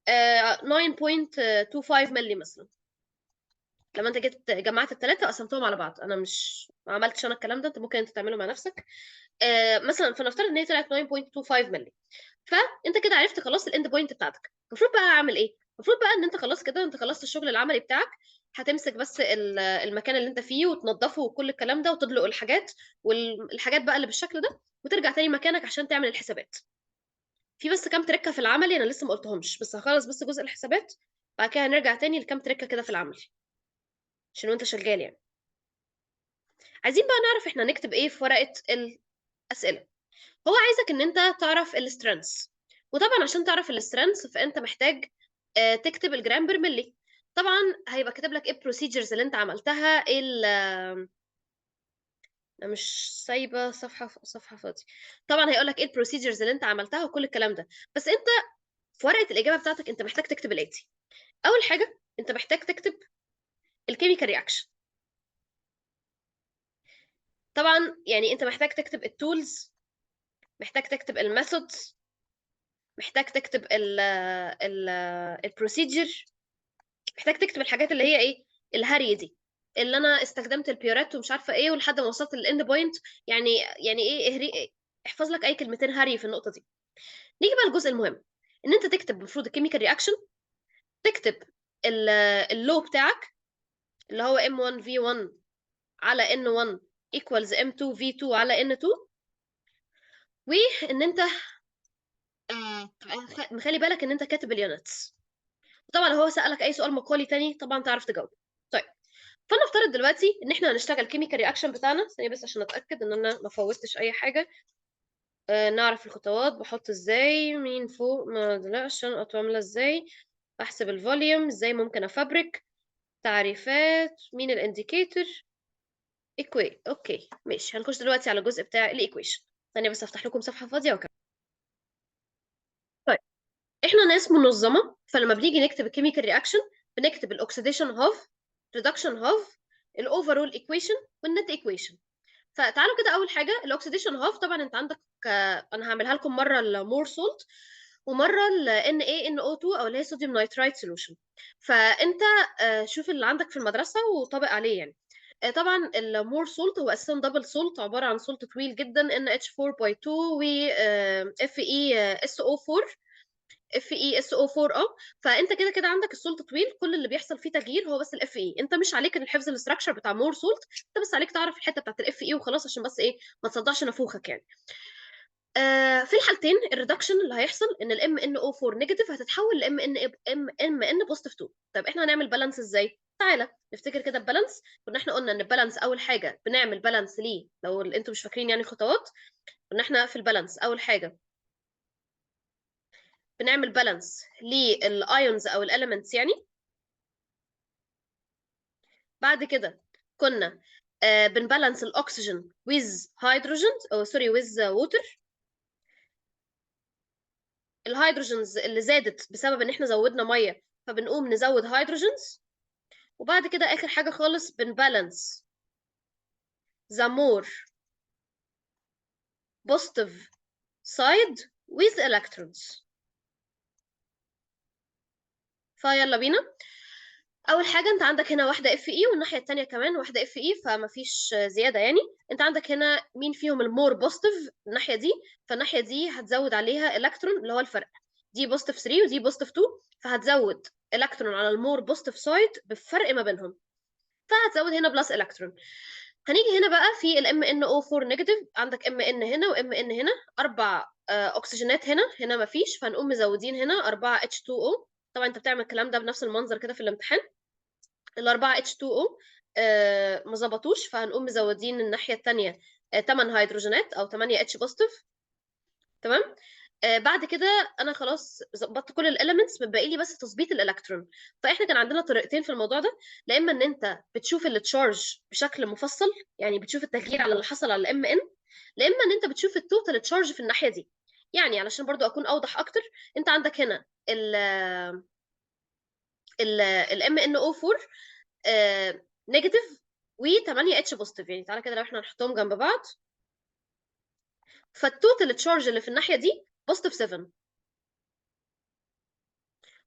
9.25 مللي مثلا. لما انت جيت جمعت الثلاثه وقسمتهم على بعض، انا مش ما عملتش انا الكلام ده، انت ممكن انت تعمله مع نفسك. مثلا فنفترض ان هي طلعت 9.25 مللي. فانت كده عرفت خلاص الاند بوينت بتاعتك. المفروض بقى اعمل ايه؟ المفروض بقى ان انت خلاص كده انت خلصت الشغل العملي بتاعك. هتمسك بس المكان اللي انت فيه وتنظفه وكل الكلام ده وتدلق الحاجات والحاجات بقى اللي بالشكل ده، وترجع تاني مكانك عشان تعمل الحسابات. في بس كام تركه في العملي انا لسه ما قلتهمش، بس هخلص بس جزء الحسابات بعد كده هنرجع تاني لكام تركه كده في العملي عشان وانت شغال يعني. عايزين بقى نعرف احنا نكتب ايه في ورقه الاسئله. هو عايزك ان انت تعرف السترينث، وطبعا عشان تعرف السترينث فانت محتاج تكتب الجرام بير ملي. طبعا هيبقى كاتب لك ايه البروسيجرز اللي انت عملتها، ايه انا مش سايبه صفحه فاضي. طبعا هيقول لك ايه البروسيجرز اللي انت عملتها وكل الكلام ده، بس انت في ورقه الاجابه بتاعتك انت محتاج تكتب الاتي. اول حاجه انت محتاج تكتب الكيميكال رياكشن. طبعا يعني انت محتاج تكتب التولز، محتاج تكتب الميثودز، محتاج تكتب البروسيجر، محتاج تكتب الحاجات اللي هي ايه، الهري دي، اللي انا استخدمت البيورات ومش عارفه ايه ولحد ما وصلت للاند بوينت. يعني ايه احفظ لك اي كلمتين هري في النقطه دي. نيجي بقى الجزء المهم، ان انت تكتب المفروض الكيميكال رياكشن، تكتب اللو بتاعك اللي هو M1 V1 على N1 equals M2 V2 على N2. وان انت تبقى مخلي بالك ان انت كاتب اليونتس. طبعا لو هو سألك اي سؤال مقالي تاني طبعا تعرف تجاوب. طيب، فنفترض دلوقتي ان احنا هنشتغل كيميكال رياكشن بتاعنا. ثانيه بس عشان اتاكد ان انا ما فوتش اي حاجه. نعرف الخطوات، بحط ازاي مين فوق ما لا عشان اطول ازاي، بحسب الفوليوم ازاي، ممكن افبرك، تعريفات، مين الانديكيتور، اوكي ماشي. هنخش دلوقتي على الجزء بتاع الايكويشن. ثانيه بس افتح لكم صفحه فاضيه وكمل. طيب، احنا ناس منظمه، فلما بنيجي نكتب الكيميكال رياكشن بنكتب الاكسيديشن هاف، ريدكشن هاف، الاوفرول ايكويشن والنت ايكويشن. فتعالوا كده اول حاجه الاكسيديشن هاف. طبعا انت عندك انا هعملها لكم مره المور سولت ومره ال NaNO2 او اللي هي صوديوم نايترايت سولوشن. فانت شوف اللي عندك في المدرسه وطابق عليه يعني. طبعا المور سولت هو اساسا دبل سولت، عباره عن سولت طويل جدا NH4 و FeSO4. FeSO4 فانت كده كده عندك السولت طويل، كل اللي بيحصل فيه تغيير هو بس الاف اي. انت مش عليك الحفظ الاستراكشر بتاع مور سولت، انت بس عليك تعرف الحته بتاعت الاف اي وخلاص، عشان بس ايه ما تصدعش نافوخك يعني. في الحالتين الريدكشن اللي هيحصل ان الام ان او 4 نيجاتيف هتتحول لام ان بوزيتيف 2. طيب احنا هنعمل بالانس ازاي؟ تعالى نفتكر كده البالانس. كنا احنا قلنا ان البالانس اول حاجه بنعمل بالانس ليه، لو انتوا مش فاكرين يعني خطوات. كنا احنا في البالانس اول حاجه بنعمل بالانس للايونز او الاليمنتس يعني. بعد كده كنا بنبالانس الاكسجين with هيدروجين او سوري with ووتر. الهيدروجينز اللي زادت بسبب ان احنا زودنا ميه فبنقوم نزود هيدروجينز. وبعد كده اخر حاجه خالص بنبالانس the more positive side with electrons. فيلا بينا. اول حاجه انت عندك هنا واحده اف اي والناحيه الثانيه كمان واحده اف اي، فما فيش زياده يعني. انت عندك هنا مين فيهم المور بوزيتيف الناحيه دي، فالناحيه دي هتزود عليها الكترون اللي هو الفرق، دي بوزيتيف 3 ودي بوزيتيف 2، فهتزود الكترون على المور بوزيتيف سايد بفرق ما بينهم، فهتزود هنا بلس الكترون. هنيجي هنا بقى في الام ان او 4 نيجاتيف، عندك ام ان هنا وام ان هنا، اربع اكسجينات هنا ما فيش، فهنقوم مزودين هنا 4 H2O. طبعا انت بتعمل الكلام ده بنفس المنظر كده في الامتحان. الأربعة H2O ما ظبطوش، فهنقوم مزودين الناحية التانية 8 هيدروجينات أو 8 H بوزيتيف. تمام. بعد كده انا خلاص ظبطت كل الاليمنتس، متبقي لي بس تظبيط الالكترون. فاحنا كان عندنا طريقتين في الموضوع ده، لا اما ان انت بتشوف التشارج بشكل مفصل، يعني بتشوف التغيير على اللي حصل على الام ان، لا اما ان انت بتشوف التوتال تشارج في الناحيه دي. يعني علشان برضو اكون اوضح اكتر، انت عندك هنا الام ان او 4 نيجاتيف و8 اتش بوزيتيف. يعني تعالى كده لو احنا نحطهم جنب بعض، فالتوتال تشارج اللي في الناحيه دي بوزيتيف 7،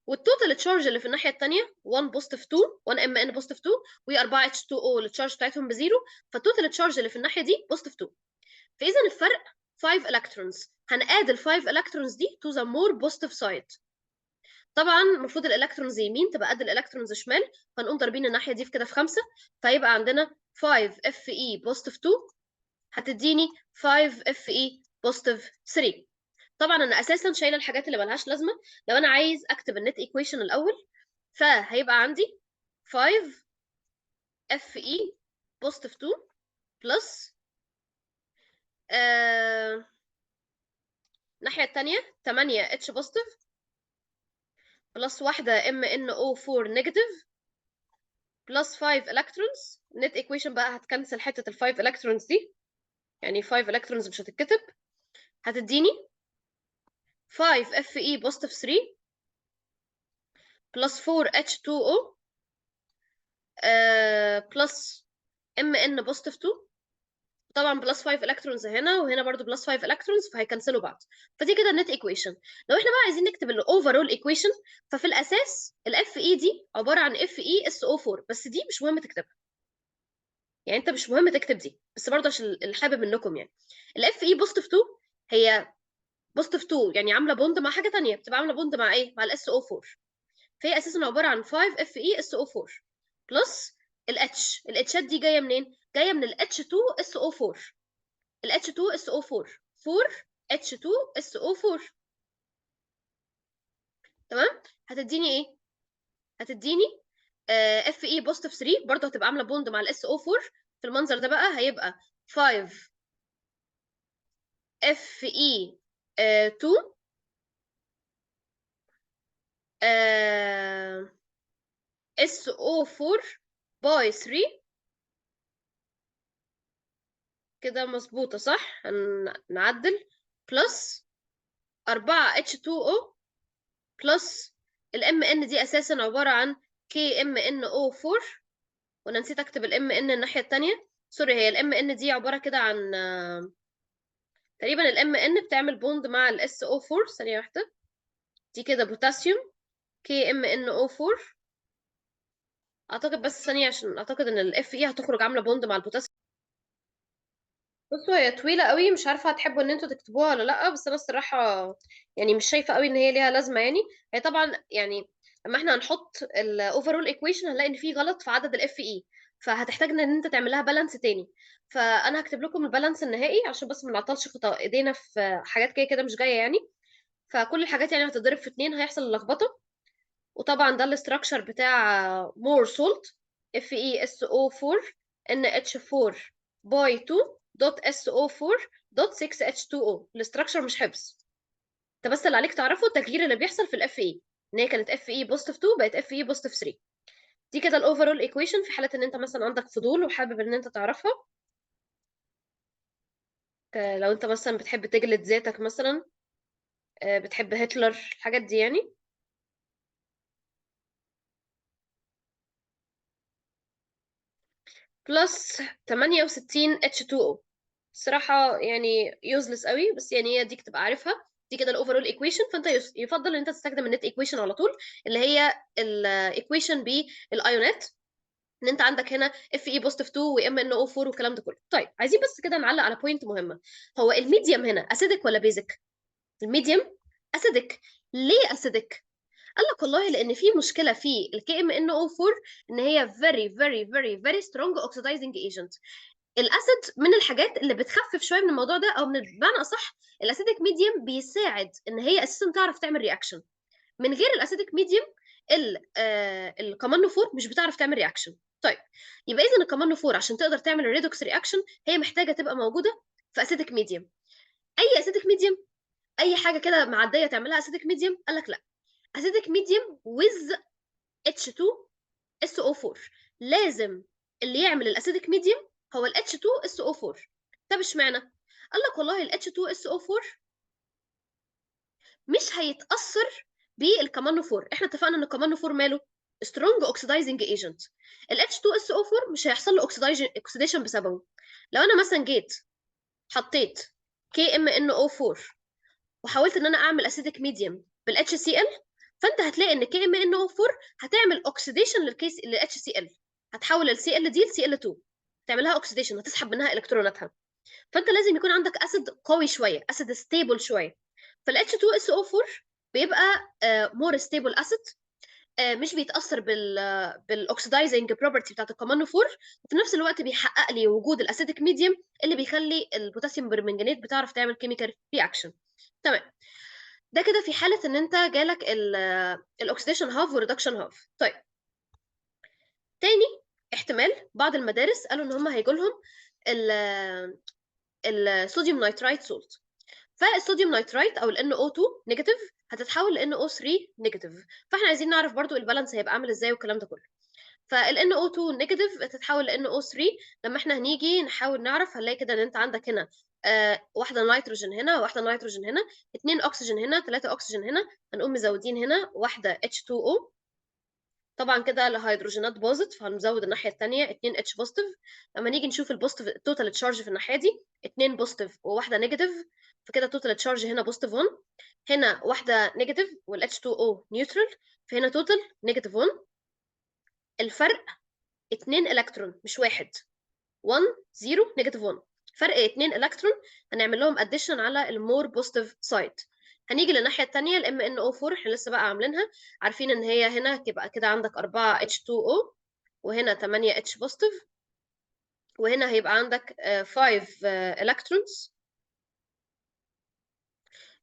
والتوتال تشارج اللي في الناحيه الثانيه 1 بوزيتيف 2، 1 ام ان بوزيتيف 2 و4 اتش 2 او التشارج بتاعتهم بزيرو، فالتوتال تشارج اللي في الناحيه دي بوزيتيف 2. فاذا الفرق 5 الكترونز، هنقاد ال 5 الكترونز دي تو ذا مور بوزيتيف سايد. طبعا المفروض الالكترونز يمين تبقى قد الالكترونز شمال، فنقوم ضاربين الناحيه دي في كده في 5، فيبقى عندنا 5 اف اي بوزيتيف 2 هتديني 5 اف اي بوزيتيف 3. طبعا انا اساسا شايله الحاجات اللي ملهاش لازمه. لو انا عايز اكتب النت ايكويشن الاول، فهيبقى عندي 5 اف اي بوزيتيف 2 بلس الناحيه الثانيه 8 اتش بوزيتيف بلس واحده ام ان او 4 نيجاتيف بلس 5 الكترونز. النت ايكويشن بقى هتكنسل حته ال 5 الكترونز دي، يعني 5 الكترونز مش هتتكتب، هتديني 5 اف اي بوزيتيف 3 بلس 4 اتش 2 او بلس ام ان بوزيتيف 2. طبعا بلس 5 الكترونز هنا، وهنا برضو بلس 5 الكترونز، فهيكنسلوا بعض. فدي كده النت ايكويشن. لو احنا بقى عايزين نكتب الاوفرول ايكويشن، ففي الاساس الاف اي دي عباره عن اف اي اس او 4، بس دي مش مهم تكتبها، يعني انت مش مهم تكتب دي، بس برضه عشان اللي حابب منكم يعني. الاف اي بوزيتيف 2 هي بوزيتيف 2، يعني عامله بوند مع حاجه ثانيه، بتبقى عامله بوند مع ايه؟ مع الاس او 4. فهي اساسا عباره عن 5 اف اي اس او 4 بلس الاتشات دي جايه منين؟ جايه من الاتش 2 اس او 4. الاتش 2 اس او 4 4 اتش 2 اس او 4. تمام. هتديني ايه؟ هتديني اف اي بوزيتيف 3، برضه هتبقى عامله بوند مع الاس او 4. في المنظر ده بقى هيبقى 5 اف اي 2 اس او 4 باي 3. كده مظبوطة صح؟ هنعدل بلس 4 اتش 2 او بلس الام ان دي اساسا عبارة عن كي ام ان او 4، وانا نسيت اكتب الام ان الناحية التانية، سوري. هي الام ان دي عبارة كده عن تقريبا الام ان بتعمل بوند مع الاس او 4. ثانية واحدة، دي كده بوتاسيوم كي ام ان او 4 اعتقد. بس ثانية عشان اعتقد ان الاف اي هتخرج عاملة بوند مع البوتاسيوم. بصوا هي طويلة قوي، مش عارفة هتحبوا ان انتوا تكتبوها ولا لا، بس انا الصراحة يعني مش شايفة قوي ان هي ليها لازمة يعني. هي طبعا يعني لما احنا هنحط الاوفرول ايكويشن هنلاقي ان في غلط في عدد الاف اي، فهتحتاج ان انت تعمل لها بالانس تاني. فانا هكتب لكم البالانس النهائي عشان بس ما نعطلش خطا ايدينا في حاجات كده كده مش جاية يعني. فكل الحاجات يعني هتتضرب في 2، هيحصل لخبطة. وطبعا ده الاستراكشر بتاع مور سولت اف اي اس او 4 ان اتش 4 باي 2 دوت اس او 4 دوت 6 اتش 2 او. الاستراكشر مش حفظ، انت بس اللي عليك تعرفه التغيير اللي بيحصل في الاف اي، ان هي كانت اف اي بوزيتيف 2 بقت اف اي بوزيتيف 3. دي كده الاوفرول ايكويشن، في حاله ان انت مثلا عندك فضول وحابب ان انت تعرفها. لو انت مثلا بتحب تجلد ذاتك مثلا، بتحب هتلر، الحاجات دي يعني. بلس 68 H2O. الصراحة يعني يوزلس قوي، بس يعني هي دي تبقى عارفها. دي كده الاوفرول ايكويشن. فانت يفضل ان انت تستخدم النت ايكويشن على طول، اللي هي الايكويشن بالايونات، ان انت عندك هنا اف اي بوزيتيف 2 وام ان او 4 والكلام ده كله. طيب عايزين بس كده نعلق على بوينت مهمة. هو الميديم هنا اسيدك ولا بيزك؟ الميديم اسيدك. ليه اسيدك؟ قال لك والله لان في مشكله في الكي ام ان او 4، ان هي very very very very strong oxidizing agent. الاسيد من الحاجات اللي بتخفف شويه من الموضوع ده، او من بمعنى اصح الاسيدك ميديم بيساعد ان هي اساسا تعرف تعمل رياكشن. من غير الاسيدك ميديم الكمان 4 مش بتعرف تعمل رياكشن. طيب يبقى اذا الكمان 4 عشان تقدر تعمل الريدوكس رياكشن هي محتاجه تبقى موجوده في اسيدك ميديم. اي اسيدك ميديم؟ اي حاجه كده معديه تعملها اسيدك ميديوم، قال لك لا، اسيدك ميديوم with H2SO4. لازم اللي يعمل الاسيدك ميديوم هو ال H2SO4. طب اشمعنى؟ قال لك والله ال H2SO4 مش هيتاثر بالكمانو4. احنا اتفقنا ان الكمانو4 ماله سترونج اوكسيدايزنج ايجنت. ال H2SO4 مش هيحصل له اوكسيديشن بسببه. لو انا مثلا جيت حطيت KMNO4 وحاولت ان انا اعمل اسيدك ميديوم بال HCl، فانت هتلاقي ان KMNO4 هتعمل اوكسيديشن لل HCl، هتحول ال Cl دي ل Cl2، تعملها اوكسيديشن، هتسحب منها الكتروناتها. فانت لازم يكون عندك اسيد قوي شويه، اسيد ستيبل شويه. فال H2SO4 بيبقى مور ستيبل اسيد، مش بيتاثر بالاوكسيدايزنج بروبرتي بتاعت الكمانو 4، وفي نفس الوقت بيحقق لي وجود الاسيدك ميديوم اللي بيخلي البوتاسيوم برمنجانيت بتعرف تعمل كيميكال رياكشن. تمام. ده كده في حاله ان انت جالك الاكسيديشن هاف والريدكشن هاف. طيب، تاني احتمال بعض المدارس قالوا ان هم هيجوا لهم الصوديوم نيترايت سولت. فالصوديوم نيترايت او ال NO2 نيجاتيف هتتحول ل NO3 نيجاتيف. فاحنا عايزين نعرف برضو البالانس هيبقى عامل ازاي والكلام ده كله. فال NO2 نيجاتيف تتحول ل NO3. لما احنا هنيجي نحاول نعرف هنلاقي كده ان انت عندك هنا واحده نيتروجين هنا، واحده نيتروجين هنا، 2 اكسجين هنا، 3 اكسجين هنا، هنقوم مزودين هنا واحده H2O. طبعا كده الهيدروجينات باظت، فهنزود الناحيه الثانيه 2 اتش بوزيتيف. لما نيجي نشوف البوزيتيف التوتال تشارج في الناحيه دي 2 بوزيتيف وواحده نيجاتيف، فكده التوتال تشارج هنا بوزيتيف 1، هنا واحده نيجاتيف والاتش 2 او نيوترال، فهنا توتال نيجاتيف 1. الفرق 2 الكترون مش واحد، 1 0 نيجاتيف 1، فرق 2 الكترون. هنعمل لهم اديشن على المور بوزيتيف سايد. هنيجي للناحيه الثانيه الام ان او 4، احنا لسه بقى عاملينها، عارفين ان هي هنا تبقى كده عندك 4 اتش 2 او، وهنا 8 اتش بوزيتيف، وهنا هيبقى عندك 5 الكترونز.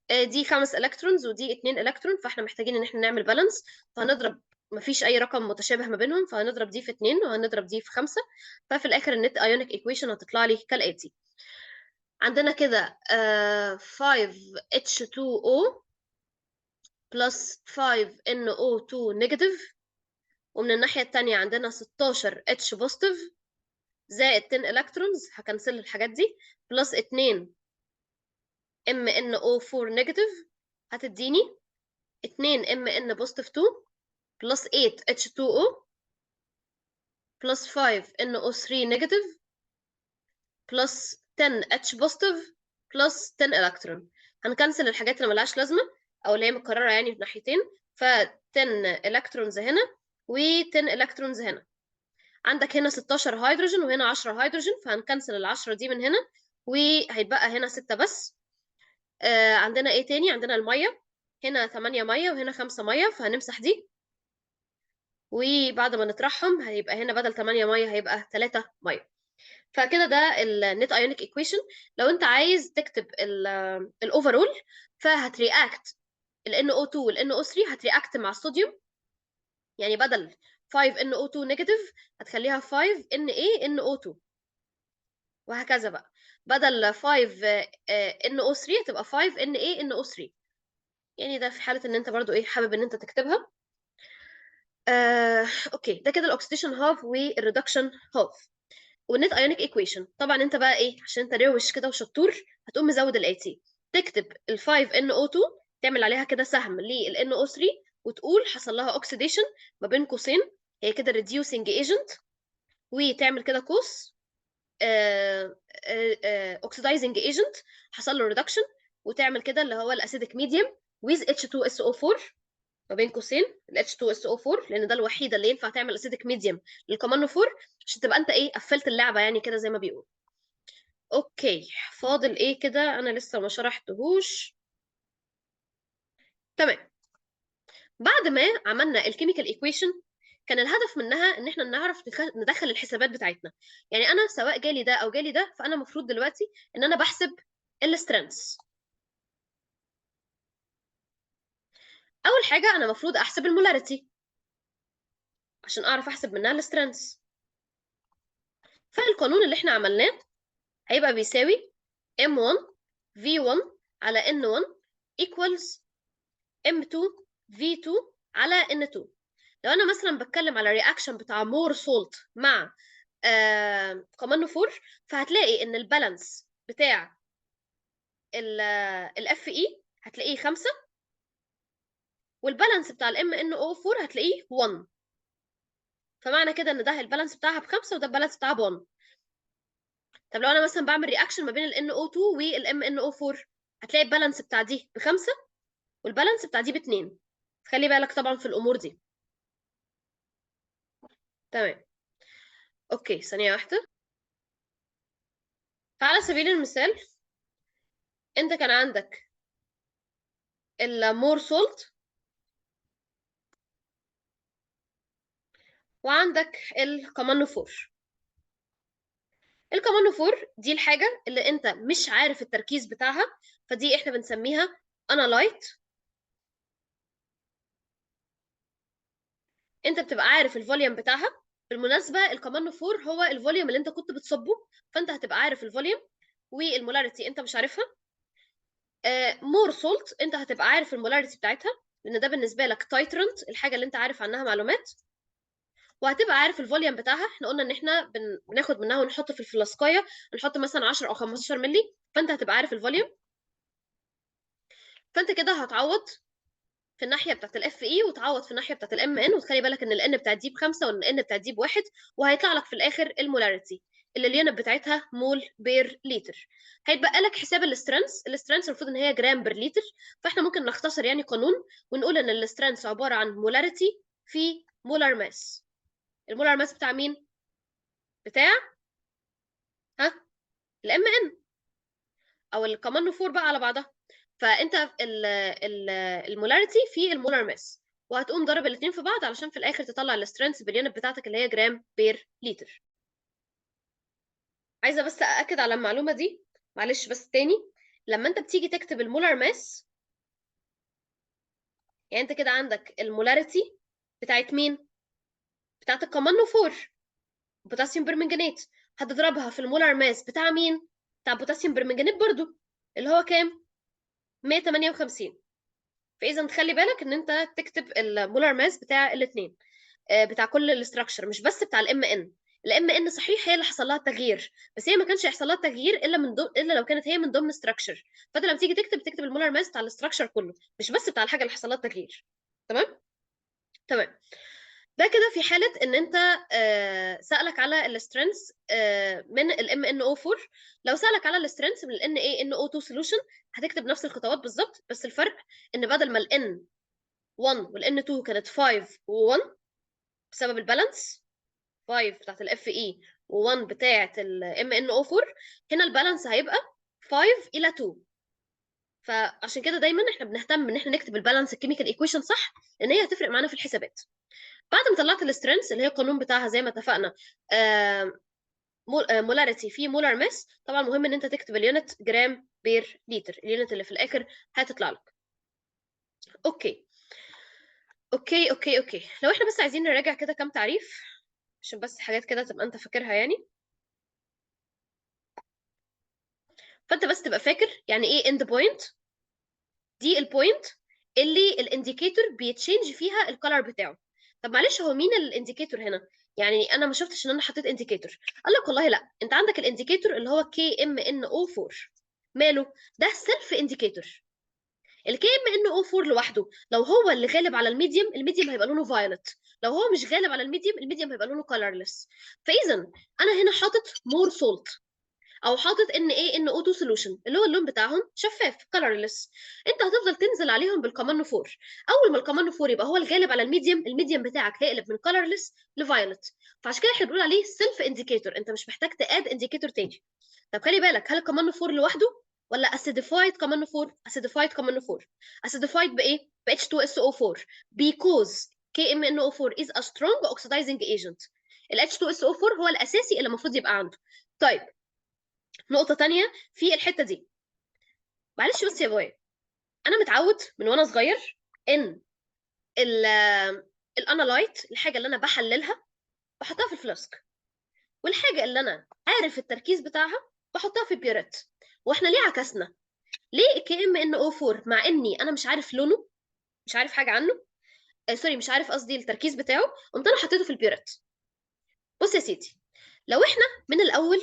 دي 5 الكترونز ودي 2 الكترون، فاحنا محتاجين ان احنا نعمل بالانس. فهنضرب، مفيش اي رقم متشابه ما بينهم، فهنضرب دي في 2 وهنضرب دي في 5. ففي الاخر النت ايونيك ايكويشن هتطلع لي كالاتي. عندنا كده 5H2O plus 5NO2 نيجاتيف، ومن الناحية التانية عندنا 16H بوزيتيف زائد 10 الكترونز، هكنسل الحاجات دي، بلس 2 MnO4 نيجاتيف، هتديني 2 Mn بوزيتيف 2 بلس 8H2O بلس 5NO3 نيجاتيف بلس 10H بوزيتيف بلس 10 الكترون. هنكنسل الحاجات اللي ملهاش لازمه او اللي هي متكرره يعني في ناحيتين، ف 10 الكترونز هنا و10 الكترونز هنا. عندك هنا 16 هيدروجين وهنا 10 هيدروجين، فهنكنسل ال 10 دي من هنا وهيتبقى هنا 6 بس. عندنا ايه تاني؟ عندنا الميه، هنا 8 ميه وهنا 5 ميه، فهنمسح دي، وبعد ما نطرحهم هيبقى هنا بدل 8 ميه هيبقى 3 ميه. فكده ده النت ايونيك ايكويشن. لو انت عايز تكتب الاوفرول، فهترياكت ال NO2 وال NO3 هترياكت مع الصوديوم، يعني بدل 5NO2 نيجاتيف هتخليها 5NaNO2، وهكذا بقى. بدل 5NO3 هتبقى 5NaNO3. يعني ده في حالة ان انت برضو ايه حابب ان انت تكتبها. اوكي، ده كده الاكسيديشن هاف والريدكشن هاف والنت ايونيك ايكويشن. طبعا انت بقى ايه، عشان انت روش كده وشطور، هتقوم مزود الاتي، تكتب ال 5NO2 تعمل عليها كده سهم لل NO3 وتقول حصل لها اوكسيديشن ما بين قوسين، هي كده reducing agent، وتعمل كده قوس oxidizing agent حصل له reduction، وتعمل كده اللي هو الاسيدك ميديوم with H2SO4 ما بين قوسين ال H2SO4، لان ده الوحيده اللي ينفع تعمل اسيدك ميديوم للكمانو 4، عشان تبقى انت ايه قفلت اللعبه يعني كده زي ما بيقول. اوكي، فاضل ايه كده انا لسه ما شرحتهوش. تمام. بعد ما عملنا الكيميكال ايكويشن، كان الهدف منها ان احنا نعرف ندخل الحسابات بتاعتنا. يعني انا سواء جالي ده او جالي ده، فانا المفروض دلوقتي ان انا بحسب السترينث. اول حاجه انا المفروض احسب المولاريتي عشان اعرف احسب منها السترينث. فالقانون اللي احنا عملناه هيبقى بيساوي M1 V1 على N1 equals M2 V2 على N2. لو انا مثلا بتكلم على رياكشن بتاع مور سولت مع كمان 4، فهتلاقي ان البالانس بتاع الاف اي هتلاقيه 5، والبالانس بتاع الام ان او 4 هتلاقيه 1. فمعنى كده ان ده البالانس بتاعها ب5 وده البالانس بتاعها ب1. طب لو انا مثلا بعمل رياكشن ما بين ال NO2 والام ان او 4، هتلاقي البالانس بتاع دي ب5 والبالانس بتاع دي ب2. خلي بالك طبعا في الامور دي. تمام. اوكي، ثانيه واحده. فعلى سبيل المثال انت كان عندك المور سولت وعندك الكمان 4. الكمان 4 دي الحاجه اللي انت مش عارف التركيز بتاعها، فدي احنا بنسميها انالايت. انت بتبقى عارف الفوليوم بتاعها. بالمناسبه الكمان 4 هو الفوليوم اللي انت كنت بتصبه، فانت هتبقى عارف الفوليوم. والمولاريتي انت مش عارفها. مور سولت انت هتبقى عارف المولاريتي بتاعتها، لان ده بالنسبه لك تايترنت، الحاجه اللي انت عارف عنها معلومات. وهتبقى عارف الفوليوم بتاعها. احنا قلنا ان احنا بناخد منها ونحط في الفلاسكايه، نحط مثلا 10 او 15 مللي، فانت هتبقى عارف الفوليوم. فانت كده هتعوض في الناحيه بتاعت الاف اي وتعوض في الناحيه بتاعت الام ان، وتخلي بالك ان الان بتاعت دي ب5 والان بتاعت دي ب1، وهيطلع لك في الاخر المولاريتي اللي اليونت بتاعتها مول بير لتر. هيتبقى لك حساب الاسترنس المفروض ان هي جرام بير لتر. فاحنا ممكن نختصر يعني قانون ونقول ان الاسترنس عباره عن مولاريتي في مولار ماس. المولار ماس بتاع مين؟ بتاع ها الام ان او الكمان 4 بقى على بعضها. فانت المولاريتي في المولار ماس، وهتقوم ضرب الاثنين في بعض علشان في الاخر تطلع السترينث باليونت بتاعتك اللي هي جرام بير لتر. عايزه بس ااكد على المعلومه دي، معلش بس تاني. لما انت بتيجي تكتب المولار ماس، يعني انت كده عندك المولاريتي بتاعت مين؟ بتاعت الكمان 4 بوتاسيوم برمنجانات، هتضربها في المولار ماس بتاع مين؟ بتاع بوتاسيوم برمنجانات برضو، اللي هو كام؟ 158. فاذا تخلي بالك ان انت تكتب المولار ماس بتاع الاثنين، بتاع كل الاستراكشر، مش بس بتاع الام ان. الام ان صحيح هي اللي حصل لها التغيير، بس هي ما كانش هيحصل لها التغيير الا الا لو كانت هي من ضمن استراكشر. فانت لما تيجي تكتب المولار ماس بتاع الاستراكشر كله، مش بس بتاع الحاجه اللي حصل لها التغيير. تمام. تمام. ده كده في حاله ان انت سالك على السترينث من الام ان او 4. لو سالك على السترينث من الان اي ان او 2 سوليوشن، هتكتب نفس الخطوات بالظبط، بس الفرق ان بدل ما الان 1 والان 2 كانت 5 و1 بسبب البالانس، 5 بتاعت الاف اي و1 بتاعت الام ان او 4، هنا البالانس هيبقى 5 الى 2. فعشان كده دايما احنا بنهتم ان احنا نكتب البالانس الكيميكال ايكويشن صح، لان هي هتفرق معانا في الحسابات. بعد ما طلعت السترينث اللي هي القانون بتاعها زي ما اتفقنا، مولاريتي في مولار ماس، طبعا مهم ان انت تكتب اليونت جرام بير لتر، اليونت اللي في الاخر هتطلع لك. اوكي اوكي اوكي اوكي. لو احنا بس عايزين نراجع كده كام تعريف عشان بس حاجات كده تبقى انت فاكرها يعني. فانت بس تبقى فاكر يعني ايه اند بوينت. دي البوينت اللي الانديكيتور بيتشينج فيها الكلر بتاعه. طب معلش، هو مين الانديكيتور هنا؟ يعني انا ما شفتش ان انا حطيت انديكيتور. قال لك والله لا، انت عندك الانديكيتور اللي هو كي ام ان او 4. ماله؟ ده سيلف انديكيتور. الكي ام ان او 4 لوحده لو هو اللي غالب على الميديوم، الميديوم هيبقى لونه فايولت. لو هو مش غالب على الميديوم، الميديوم هيبقى لونه كلرلس. فاذا انا هنا حاطط مور سولت او حاطط ان ايه ان او 2 سوليوشن اللي هو اللون بتاعهم شفاف كلرلس. انت هتفضل تنزل عليهم بالكمان 4. اول ما الكمان 4 يبقى هو الغالب على الميديوم، الميديوم بتاعك هيقلب من كلرلس لفايولت. فعشان كده احنا بنقول عليه سيلف انديكيتور، انت مش محتاج تاد انديكيتور تاني. طب خلي بالك، هل الكمان 4 لوحده ولا اسيديفايد كمان 4؟ اسيديفايد كمان 4. اسيديفايد بايه؟ ب H2SO4 because KMNO4 is a strong oxidizing agent. ال H2SO4 هو الاساسي اللي المفروض يبقى عنده. طيب، نقطة تانية في الحتة دي. معلش بس يا بوي، أنا متعود من وأنا صغير إن الأنالايت، الحاجة اللي أنا بحللها بحطها في الفلاسك، والحاجة اللي أنا عارف التركيز بتاعها بحطها في البيوريت. وإحنا ليه عكسنا؟ ليه KMNO4 مع اني انا مش عارف لونه، مش عارف حاجه عنه، سوري مش عارف قصدي التركيز بتاعه، قمت انا حطيته في البيورات. بص يا سيدي، لو احنا من الاول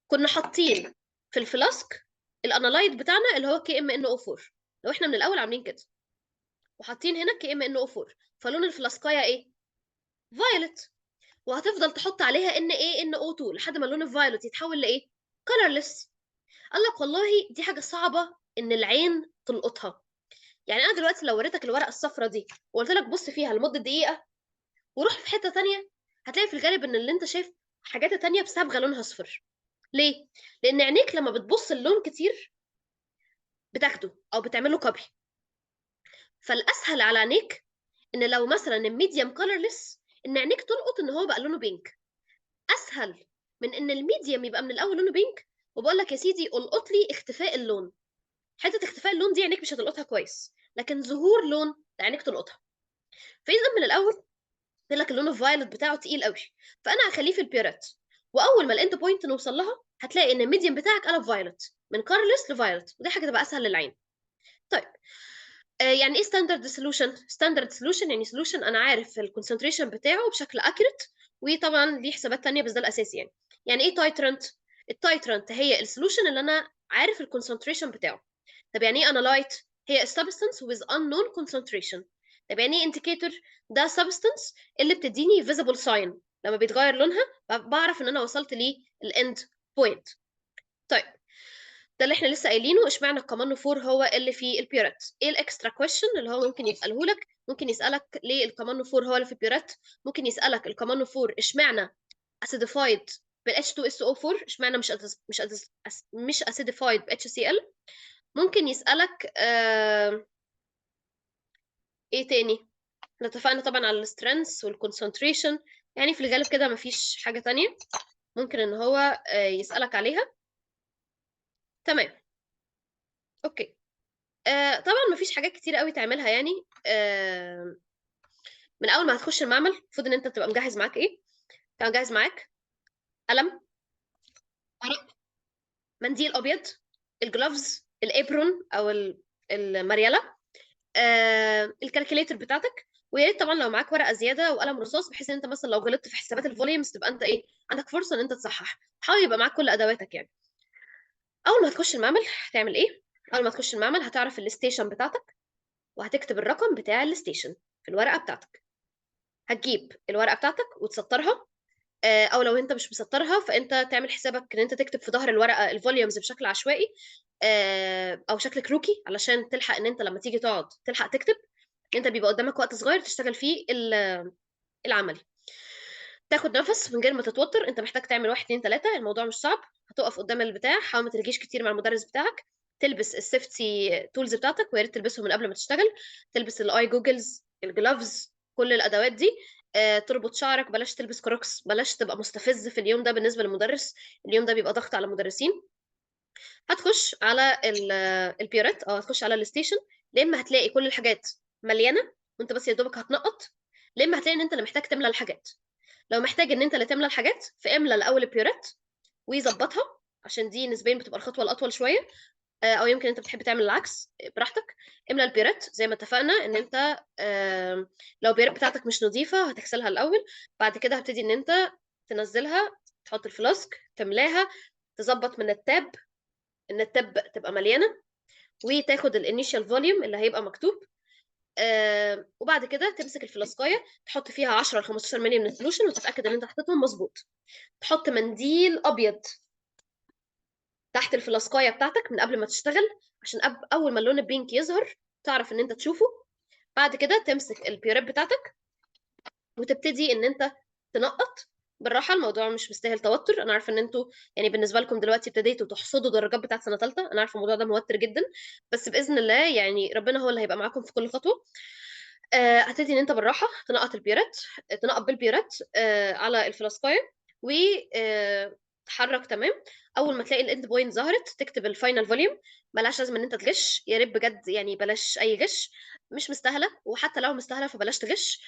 كنا حاطين في الفلاسك الانالايت بتاعنا اللي هو KMNO4، لو احنا من الاول عاملين كده وحاطين هنا KMNO4، فلون الفلاسكايه ايه؟ فايولت. وهتفضل تحط عليها NaNO2 لحد ما اللون الفايولت يتحول لايه؟ كلرلس. قال لك والله دي حاجه صعبه ان العين تلقطها. يعني انا دلوقتي لو وريتك الورقه الصفراء دي وقلت لك بص فيها لمده دقيقه وروح في حته تانية، هتلاقي في الغالب ان اللي انت شايف حاجات تانية بصبغه لونها اصفر. ليه؟ لان عينيك لما بتبص اللون كتير بتاخده او بتعمله كوبي. فالاسهل على عينيك ان لو مثلا الميديم كولرلس ان عينيك تلقط ان هو بقى لونه بينك، اسهل من ان الميديم يبقى من الاول لونه بينك وبقول لك يا سيدي القط لي اختفاء اللون. حته اختفاء اللون دي عينيك مش هتلقطها كويس، لكن ظهور لون عينيك تلقطها. فاذا من الاول قلت لك اللون الفايلت بتاعه تقيل قوي، فانا هخليه في البيرات، واول ما الاند بوينت نوصل لها هتلاقي ان الميديم بتاعك قلب فايلت من كارلس لفايلت، ودي حاجه تبقى اسهل للعين. طيب يعني ايه ستاندرد سولوشن؟ ستاندرد سولوشن يعني سولوشن انا عارف الكونسنتريشن بتاعه بشكل اكيوريت، وطبعا ليه حسابات تانية بس ده الاساسي يعني. يعني ايه تايترنت؟ التايترنت هي السولوشن اللي انا عارف الكونسنتريشن بتاعه. طب يعني ايه انالايت؟ هي substance with unknown concentration. طب يعني ايه indicator؟ ده substance اللي بتديني visible sign، لما بيتغير لونها بعرف ان انا وصلت للاند بوينت. طيب ده اللي احنا لسه قايلينه. اشمعنى الكمان فور هو اللي في البيورات؟ ايه الاكسترا كويشن اللي هو ممكن يساله لك؟ ممكن يسالك ليه الكمان فور هو اللي في البيورات. ممكن يسالك الكمان فور اشمعنى اسيديفايد بال H2SO4، اشمعنى مش اسيديفايد ب HCl. ممكن يسالك ايه تاني؟ احنا اتفقنا طبعا على السترينث والكونسنتريشن، يعني في الغالب كده مفيش حاجه تانية ممكن ان هو يسالك عليها. تمام، اوكي. طبعا مفيش حاجات كتير قوي تعملها يعني. من اول ما هتخش المعمل المفروض ان انت تبقى مجهز معاك ايه؟ تبقى مجهز معاك قلم، ورق، منديل ابيض، الجلوفز، الابرون او المريله، الكالكوليتر بتاعتك، ويا ريت طبعا لو معاك ورقه زياده وقلم رصاص بحيث ان انت مثلا لو غلطت في حسابات الفوليومز تبقى انت ايه، عندك فرصه ان انت تصحح. حاول يبقى معاك كل ادواتك يعني. اول ما هتخش المعمل هتعمل ايه؟ اول ما تخش المعمل هتعرف الستيشن بتاعتك وهتكتب الرقم بتاع الستيشن في الورقه بتاعتك. هتجيب الورقه بتاعتك وتسطرها، او لو انت مش مسطرها فانت تعمل حسابك ان انت تكتب في ظهر الورقه الفوليومز بشكل عشوائي او شكل كروكي علشان تلحق ان انت لما تيجي تقعد تلحق تكتب. انت بيبقى قدامك وقت صغير تشتغل فيه العملي. تاخد نفس من غير ما تتوتر، انت محتاج تعمل واحد اتنين تلاته، الموضوع مش صعب. هتقف قدام البتاع، حاول ما ترجيش كتير مع المدرس بتاعك، تلبس السيفتي تولز بتاعتك ويا ريت تلبسهم من قبل ما تشتغل، تلبس الاي جوجلز، الجلوفز، كل الادوات دي. تربط شعرك، بلاش تلبس كروكس، بلاش تبقى مستفز في اليوم ده بالنسبه للمدرس، اليوم ده بيبقى ضغط على المدرسين. هتخش على البيورات او هتخش على الستيشن، يا اما هتلاقي كل الحاجات مليانه وانت بس يا دوبك هتنقط، يا اما هتلاقي ان انت اللي محتاج تملى الحاجات. لو محتاج ان انت اللي تملى الحاجات فاملى الاول البيورات ويظبطها، عشان دي نسبيا بتبقى الخطوه الاطول شويه. او يمكن انت بتحب تعمل العكس، براحتك. املى البيورات زي ما اتفقنا ان انت لو البيورات بتاعتك مش نظيفه هتغسلها الاول، بعد كده هبتدي ان انت تنزلها، تحط الفلاسك، تملاها، تظبط من التاب ان التاب تبقى مليانه، وتاخد الانيشال فوليوم اللي هيبقى مكتوب. وبعد كده تمسك الفلاسكايه تحط فيها 10 ل 15 مللي من السولوشن وتتاكد ان انت حطيتهم مظبوط. تحط منديل ابيض تحت الفلاسكايه بتاعتك من قبل ما تشتغل عشان اول ما اللون البينك يظهر تعرف ان انت تشوفه. بعد كده تمسك البيورات بتاعتك وتبتدي ان انت تنقط بالراحه، الموضوع مش مستاهل توتر. انا عارفه ان انتوا يعني بالنسبه لكم دلوقتي ابتديتوا تحصدوا درجات بتاعت سنه ثالثه، انا عارفه الموضوع ده موتر جدا، بس باذن الله يعني ربنا هو اللي هيبقى معاكم في كل خطوه. هتبتدي ان انت بالراحه تنقط البيورات، تنقط بالبيورات على الفلاسكايه و تحرك. تمام. اول ما تلاقي الاند بوينت ظهرت تكتب الفاينل فوليوم. ملهاش لازم ان انت تغش، يا ريت بجد يعني بلاش اي غش، مش مستاهله، وحتى لو مستاهله فبلاش تغش.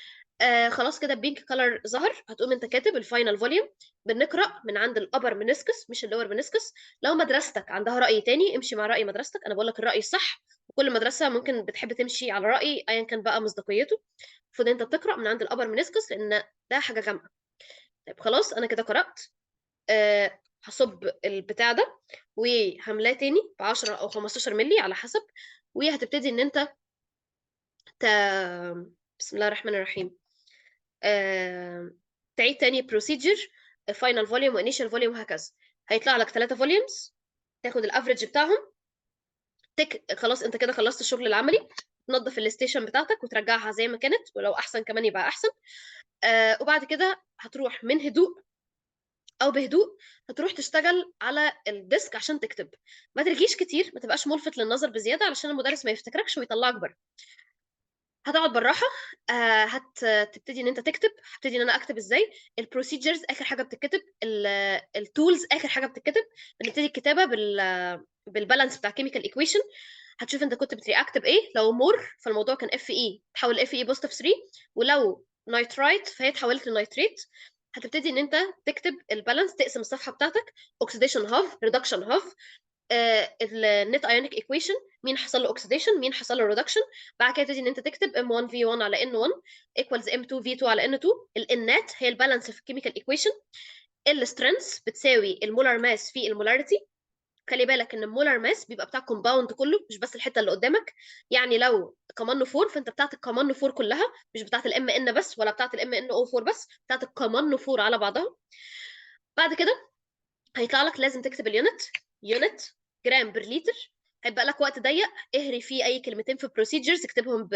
خلاص كده الpink color ظهر، هتقوم أنت كاتب الfinal volume. بنقرأ من عند الupper meniscus مش الlower meniscus. لو مدرستك عندها رأي تاني امشي مع رأي مدرستك، أنا باقول لك الرأي الصح، وكل مدرسة ممكن بتحب تمشي على رأي أيًا كان بقى مصداقيته. المفروض أنت بتقرأ من عند الupper meniscus لأن ده حاجة جامعة. طيب خلاص أنا كده قرأت. هاصُب البتاع ده وهاملاه تاني ب10 أو 15 مِلِّي على حسب، وهتبتدي إن أنت ت بسم الله الرحمن الرحيم. تعيد تاني procedure final volume وinitial volume وهكذا. هيطلع لك 3 volumes، تاخد الaverage بتاعهم، خلاص أنت كده خلّصت الشغل العملي، تنضّف الstation بتاعتك وترجّعها زي ما كانت، ولو أحسن كمان يبقى أحسن. وبعد كده هتروح من هدوء أو بهدوء، هتروح تشتغل على الdesk عشان تكتب. ما ترغيش كتير، ما تبقاش مُلفِت للنظر بزيادة علشان المدرس ما يفتكركش ويطلّعك برّه. هتقعد بالراحة. تبتدي إن أنت تكتب. هابتدي إن أنا أكتب إزاي، الprocedures آخر حاجة بتتكتب، الtools آخر حاجة بتتكتب. بنبتدي الكتابة بالbalance بتاع chemical equation. هتشوف أنت كنت بتreact بإيه، لو more فالموضوع كان Fe تحوّل لFe +3، ولو nitrite فهي اتحوّلت لnitrate. هتبتدي إن أنت تكتب الbalance، تقسم الصفحة بتاعتك oxidation half reduction half. الnet ionic equation، مين حصل له oxidation مين حصل له reduction. بعد كده تبتدي ان انت تكتب M1V1 على N1 equals M2V2 على N2. النات هي البالانس في الكيميكال equation. السترينث بتساوي المولار ماس في المولاريتي. خلي بالك ان المولار ماس بيبقى بتاع الكومباوند كله مش بس الحته اللي قدامك. يعني لو كمان 4 فانت بتاعت الكمان 4 كلها، مش بتاعت الام ان بس ولا بتاعت الام ان او 4 بس، بتاعت الكمان 4 على بعضها. بعد كده هيطلع لك لازم تكتب يونت جرام بر لتر. هيبقى لك وقت ضيق، اهري فيه اي كلمتين في بروسيجرز اكتبهم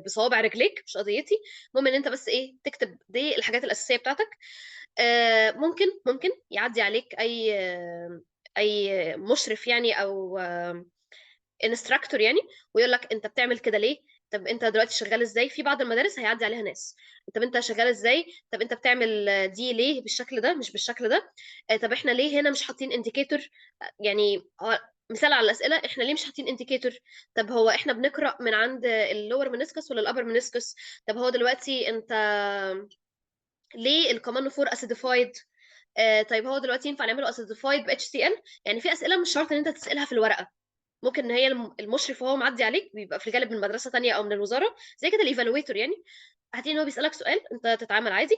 بصوابع رجليك مش قضيتي. المهم ان انت بس ايه تكتب دي الحاجات الاساسيه بتاعتك. ممكن يعدي عليك اي مشرف يعني او انستراكتور يعني، ويقول لك انت بتعمل كده ليه، طب انت دلوقتي شغال ازاي. في بعض المدارس هيعدي عليها ناس، طب انت شغال ازاي، طب انت بتعمل دي ليه بالشكل ده مش بالشكل ده. طب احنا ليه هنا مش حاطين انديكيتور. يعني مثال على الاسئله، احنا ليه مش حاطين انديكيتور. طب هو احنا بنقرا من عند اللور منسكس ولا الابر منسكس. طب هو دلوقتي انت ليه الكمان 4 اسيديفايد. طيب هو دلوقتي ينفع نعمله اسيديفايد ب HCl. يعني في اسئله مش شرط ان انت تسالها في الورقه، ممكن ان هي المشرف وهو معدي عليك بيبقى في الغالب من مدرسه تانية او من الوزاره زي كده الايفالويتور يعني. هتلاقي ان هو بيسالك سؤال انت تتعامل عادي.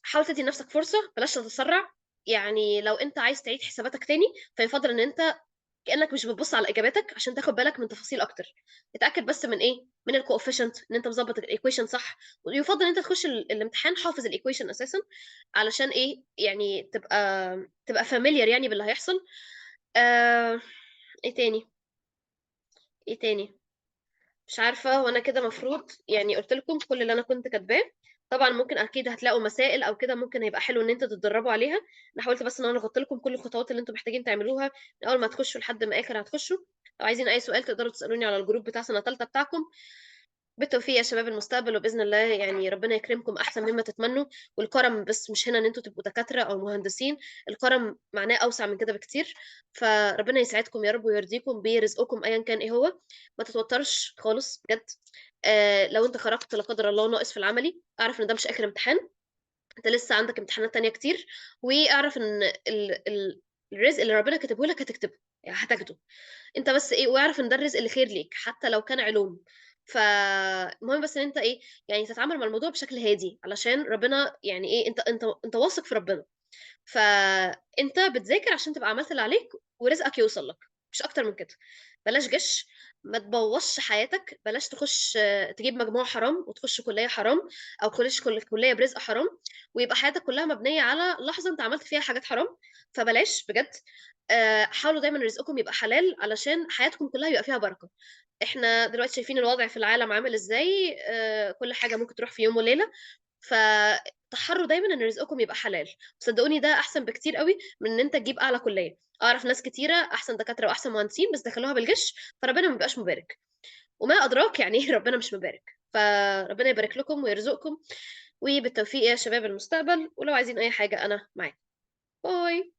حاول تدي لنفسك فرصه، بلاش تتسرع. يعني لو انت عايز تعيد حساباتك تاني فيفضل ان انت كانك مش بتبص على اجاباتك عشان تاخد بالك من تفاصيل اكتر. اتاكد بس من ايه، من الكوفيشنت ان انت مظبط الايكويشن صح. ويفضل ان انت تخش الامتحان حافظ الايكويشن اساسا، علشان ايه يعني تبقى فاميليار يعني باللي هيحصل. آه ايه تاني، ايه تاني، مش عارفه. وانا كده مفروض يعني قلت لكم كل اللي انا كنت كاتباه. طبعا ممكن اكيد هتلاقوا مسائل او كده ممكن هيبقى حلو ان انت تتدربوا عليها. انا حاولت بس ان انا اغطي لكم كل الخطوات اللي انتم محتاجين تعملوها من اول ما تخشوا لحد ما اخر هتخشوا. لو عايزين اي سؤال تقدروا تسالوني على الجروب بتاع سنه ثالثه بتاعكم. بالتوفيق يا شباب المستقبل، وباذن الله يعني ربنا يكرمكم احسن مما تتمنوا. والكرم بس مش هنا ان انتوا تبقوا دكاتره او مهندسين، الكرم معناه اوسع من كده بكتير. فربنا يسعدكم يا رب ويرضيكم برزقكم ايا كان ايه هو. ما تتوترش خالص بجد. لو انت خرجت لا قدر الله ناقص في العملي اعرف ان ده مش اخر امتحان، انت لسه عندك امتحانات تانية كتير. واعرف ان الرزق اللي ربنا كاتبه لك هتكتبه، يعني هتاخده. انت بس ايه، واعرف ان ده الرزق اللي خير ليك حتى لو كان علوم. فالمهم بس ان انت ايه يعني تتعامل مع الموضوع بشكل هادي علشان ربنا يعني ايه انت واثق في ربنا. فانت بتذاكر عشان تبقى عملت اللي عليك ورزقك يوصل لك، مش اكتر من كده. بلاش غش، ما تبوظش حياتك، بلاش تخش تجيب مجموع حرام وتخش كلية حرام، او تخش كلية برزق حرام، ويبقى حياتك كلها مبنية على لحظة انت عملت فيها حاجات حرام. فبلاش بجد. حاولوا دايما رزقكم يبقى حلال علشان حياتكم كلها يبقى فيها بركة. احنا دلوقتي شايفين الوضع في العالم عامل ازاي، كل حاجة ممكن تروح في يوم وليلة. فتحروا دايما ان رزقكم يبقى حلال. صدقوني ده احسن بكتير قوي من ان انت تجيب اعلى كليه. اعرف ناس كتيره احسن دكاتره واحسن مهندسين بس دخلوها بالغش، فربنا ما بيبقاش مبارك. وما ادراك يعني ايه ربنا مش مبارك. فربنا يبارك لكم ويرزقكم، وبالتوفيق يا شباب المستقبل. ولو عايزين اي حاجه انا معاكم. باي.